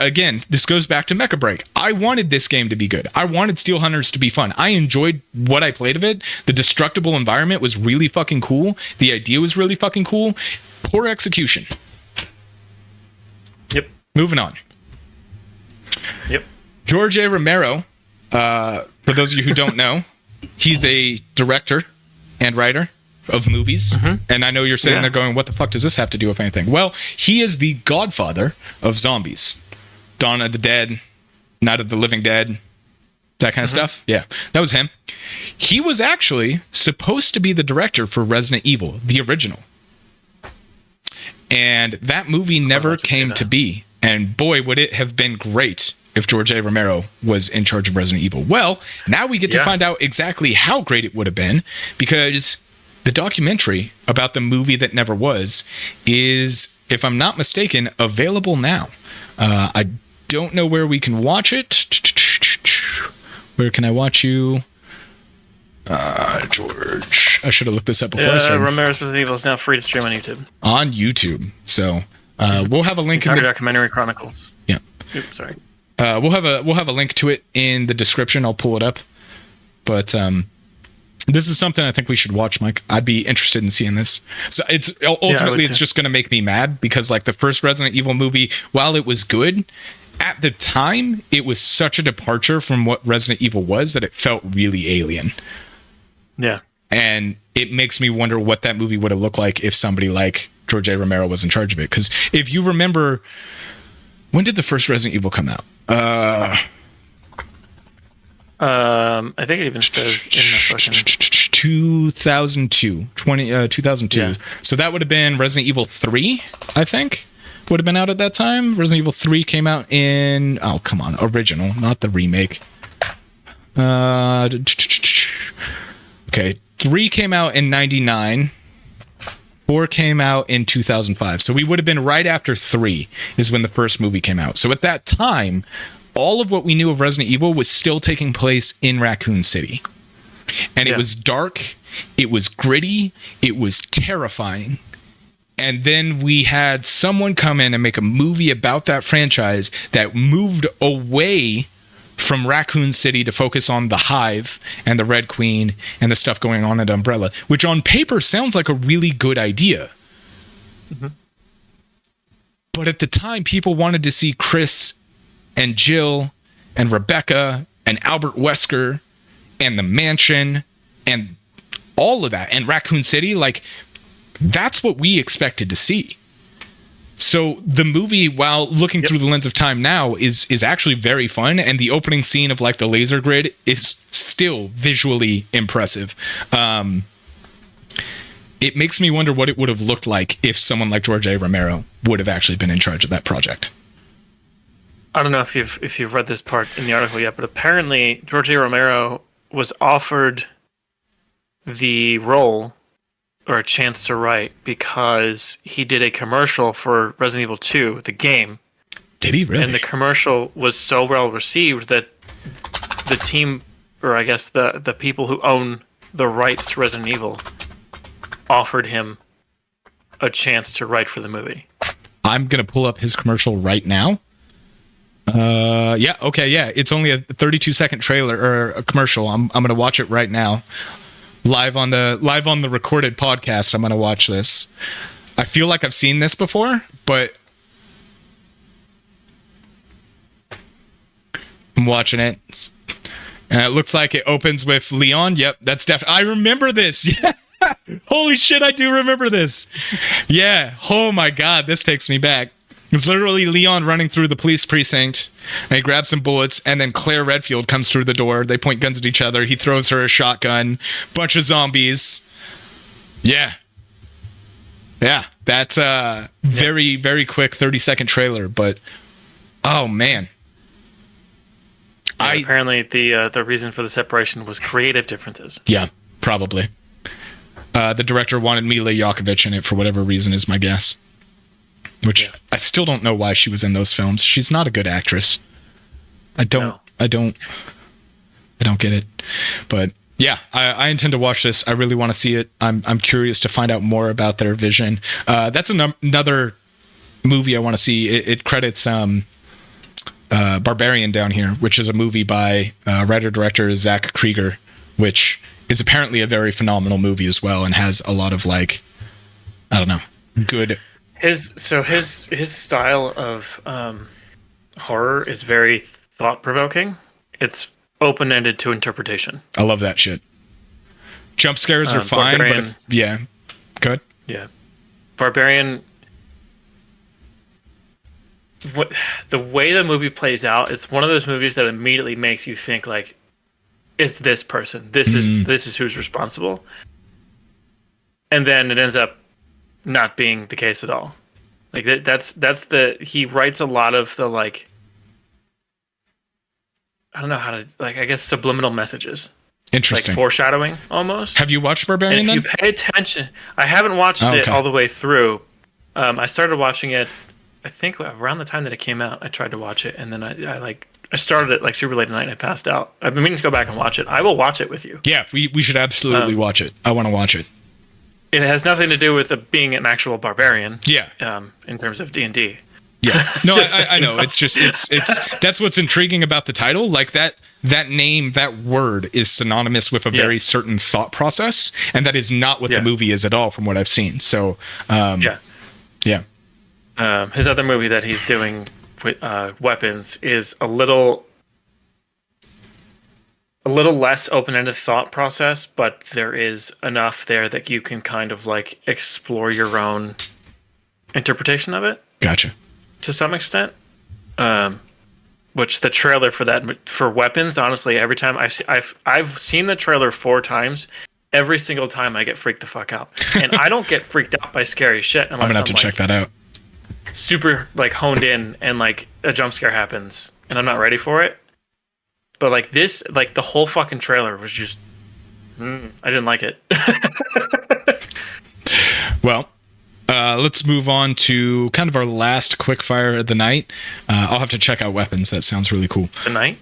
Again, this goes back to Mecha Break. I wanted this game to be good. I wanted Steel Hunters to be fun. I enjoyed what I played of it. The destructible environment was really fucking cool. The idea was really fucking cool. Poor execution. Yep. Moving on. Yep. George A. Romero, for those of you who don't know, he's a director and writer of movies. And I know you're sitting there going, what the fuck does this have to do with anything? Well, he is the godfather of zombies. Dawn of the Dead, Night of the Living Dead, that kind of stuff. Yeah, that was him. He was actually supposed to be the director for Resident Evil, the original. And that movie never came to be. And boy, would it have been great if George A. Romero was in charge of Resident Evil. Well, now we get to find out exactly how great it would have been, because the documentary about the movie that never was is, if I'm not mistaken, available now. I don't know where we can watch it. Where can I watch you? George. I should have looked this up before I started. Romero's Resident Evil is now free to stream on YouTube. On YouTube. So we'll have a link in the Documentary Chronicles. Yeah. Oops, sorry. We'll have a link to it in the description. I'll pull it up. But this is something I think we should watch, Mike. I'd be interested in seeing this. So it's ultimately it's just going to make me mad, because like the first Resident Evil movie, while it was good, at the time it was such a departure from what Resident Evil was that it felt really alien. Yeah. And it makes me wonder what that movie would have looked like if somebody like George A. Romero was in charge of it. Because if you remember, when did the first Resident Evil come out? I think it even says in the fucking 2002. Yeah. So that would have been Resident Evil 3, I think. Would have been out at that time. Resident Evil 3 came out in, oh, come on, original, not the remake. Okay, 3 came out in 99. 4 came out in 2005. So we would have been right after 3 is when the first movie came out. So at that time, all of what we knew of Resident Evil was still taking place in Raccoon City. And it was dark, it was gritty, it was terrifying. And then we had someone come in and make a movie about that franchise that moved away from Raccoon City to focus on the Hive and the Red Queen and the stuff going on at Umbrella, which on paper sounds like a really good idea. But at the time, people wanted to see Chris and Jill and Rebecca and Albert Wesker and the mansion and all of that, and Raccoon City. Like, that's what we expected to see. So the movie, while looking through the lens of time now, is actually very fun, and the opening scene of like the laser grid is still visually impressive. It makes me wonder what it would have looked like if someone like George A. Romero would have actually been in charge of that project. I don't know if you've read this part in the article yet, but apparently George A. Romero was offered the role or a chance to write because he did a commercial for Resident Evil 2, the game. Did he really? And the commercial was so well received that the team, or I guess the people who own the rights to Resident Evil, offered him a chance to write for the movie. I'm going to pull up his commercial right now. It's only a 32-second trailer or a commercial. I'm going to watch it right now. live on the recorded podcast. I'm gonna watch this. I feel like I've seen this before, but I'm watching it. And it looks like it opens with Leon. Yep, that's definitely. I remember this. Yeah. Holy shit, I do remember this. Yeah. Oh my god, this takes me back. It's literally Leon running through the police precinct, and he grabs some bullets, and then Claire Redfield comes through the door. They point guns at each other. He throws her a shotgun. Bunch of zombies. Yeah. Yeah, that's a very, very quick 30-second trailer, but oh man. Yeah, apparently the reason for the separation was creative differences. Yeah, probably. The director wanted Mila Jovovich in it for whatever reason is my guess. Which I still don't know why she was in those films. She's not a good actress. I don't get it. But yeah, I intend to watch this. I really want to see it. I'm curious to find out more about their vision. That's another movie I want to see. It credits Barbarian down here, which is a movie by writer-director Zach Krieger, which is apparently a very phenomenal movie as well, and has a lot of like, I don't know, good. His style of horror is very thought-provoking. It's open-ended to interpretation. I love that shit. Jump scares are fine, but yeah, good. Yeah, Barbarian. The way the movie plays out, it's one of those movies that immediately makes you think like, it's this person. This is who's responsible. And then it ends up not being the case at all. Like he writes a lot of the like, I don't know how to, like, I guess subliminal messages. Interesting. Like foreshadowing almost. Have you watched Barbarian and if then? you pay attention, I haven't watched it all the way through. I started watching it, I think around the time that it came out. I tried to watch it, and then I started it like super late at night and I passed out. I've been meaning to go back and watch it. I will watch it with you. Yeah, we should absolutely watch it. I want to watch it. It has nothing to do with being an actual barbarian. Yeah. In terms of D&D. Yeah. No, I know. It's just it's that's what's intriguing about the title. Like that name, that word is synonymous with a very certain thought process, and that is not what the movie is at all from what I've seen. So yeah. His other movie that he's doing with weapons is a little less open-ended thought process, but there is enough there that you can kind of like explore your own interpretation of it. Gotcha. To some extent, which the trailer for weapons, honestly, every time I've seen the trailer 4 times. Every single time I get freaked the fuck out, and I don't get freaked out by scary shit unless I'm gonna have to check that out. Super like honed in and like a jump scare happens and I'm not ready for it. But like this, like the whole fucking trailer was just, I didn't like it. Well, let's move on to kind of our last quickfire of the night. I'll have to check out weapons. That sounds really cool. The night?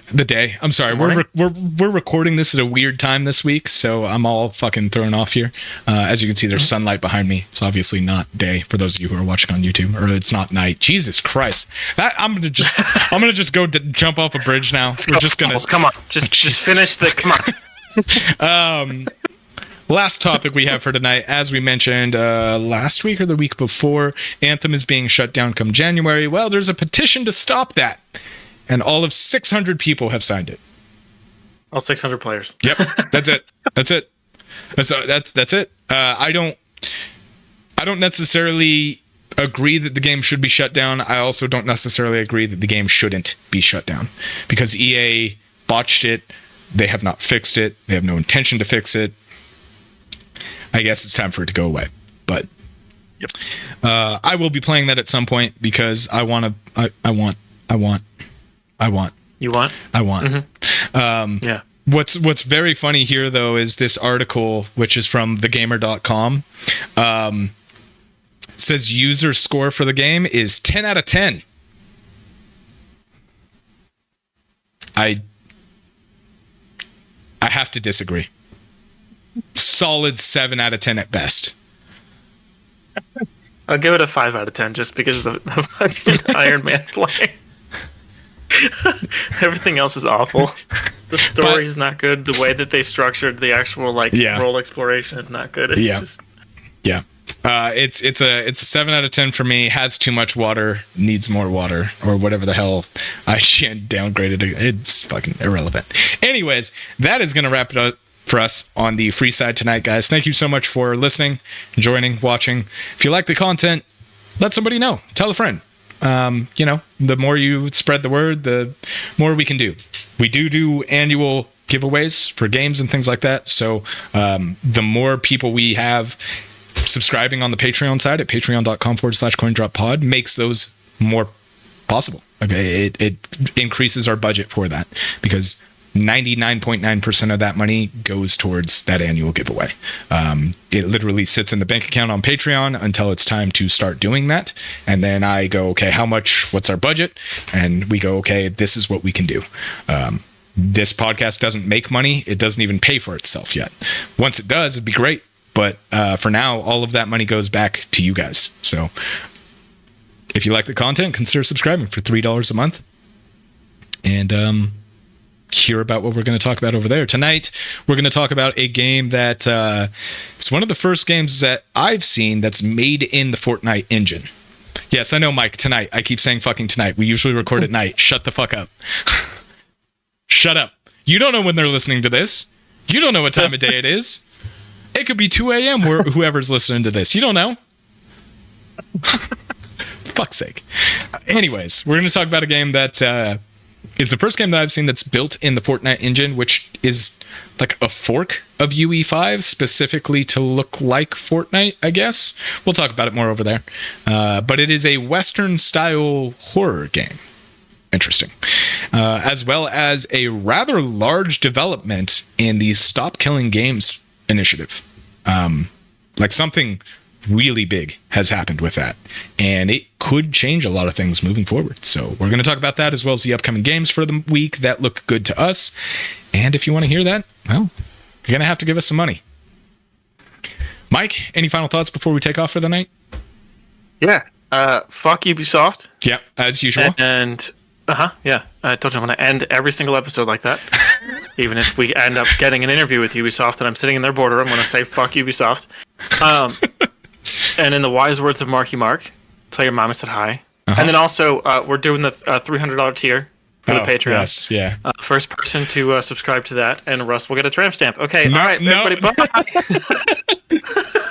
The day. I'm sorry. We're recording this at a weird time this week, so I'm all fucking thrown off here. As you can see, there's sunlight behind me. It's obviously not day for those of you who are watching on YouTube, or it's not night. Jesus Christ! I'm gonna just go jump off a bridge now. We're just gonna come on. Just finish the come on. Last topic we have for tonight, as we mentioned last week or the week before, Anthem is being shut down come January. Well, there's a petition to stop that. And all of 600 people have signed it. All 600 players. Yep, that's it. That's it. That's it. I don't necessarily agree that the game should be shut down. I also don't necessarily agree that the game shouldn't be shut down because EA botched it. They have not fixed it. They have no intention to fix it. I guess it's time for it to go away. But I will be playing that at some point because I want. You want? I want. Mm-hmm. Yeah. What's very funny here, though, is this article, which is from thegamer.com. Says user score for the game is 10 out of 10. I have to disagree. Solid 7 out of 10 at best. I'll give it a 5 out of 10 just because of the fucking Iron Man play. Everything else is awful. The story is not good. The way that they structured the actual role exploration is not good. It's just it's a 7 out of 10 for me. Has too much water, needs more water, or whatever the hell IGN downgraded it. It's fucking irrelevant. Anyways, that is gonna wrap it up for us on the free side tonight, guys. Thank you so much for listening, joining, watching. If you like the content, let somebody know. Tell a friend. The more you spread the word, the more we can do. We do annual giveaways for games and things like that. So the more people we have subscribing on the Patreon side at patreon.com/CoinDropPod makes those more possible. Okay, it increases our budget for that because 99.9% of that money goes towards that annual giveaway. It literally sits in the bank account on Patreon until it's time to start doing that. And then I go, okay, what's our budget? And we go, okay, this is what we can do. This podcast doesn't make money. It doesn't even pay for itself yet. Once it does, it'd be great. But for now, all of that money goes back to you guys. So if you like the content, consider subscribing for $3 a month. And hear about what we're going to talk about over there. Tonight, we're going to talk about a game that it's one of the first games that I've seen that's made in the Fortnite engine. Yes, I know, Mike, tonight. I keep saying fucking tonight. We usually record at night. Shut the fuck up. Shut up. You don't know when they're listening to this. You don't know what time of day it is. It could be 2 a.m. where whoever's listening to this. You don't know. Fuck's sake. Anyways, we're going to talk about a game that is the first game that I've seen that's built in the Fortnite engine, which is like a fork of UE5, specifically to look like Fortnite, I guess. We'll talk about it more over there. But it is a Western-style horror game. Interesting. As well as a rather large development in the Stop Killing Games initiative. Like something really big has happened with that, and it could change a lot of things moving forward. So we're going to talk about that as well as the upcoming games for the week that look good to us. And if you want to hear that, well, you're going to have to give us some money. Mike, any final thoughts before we take off for the night? Yeah. Fuck Ubisoft. Yeah, as usual. And yeah. I told you I'm going to end every single episode like that. Even if we end up getting an interview with Ubisoft and I'm sitting in their boardroom, I'm going to say fuck Ubisoft. And in the wise words of Marky Mark, tell your mom I said hi. And then also, we're doing the $300 tier for the Patreon. Yes, yeah. First person to subscribe to that, and Russ will get a tramp stamp. Okay, all right, everybody, bye.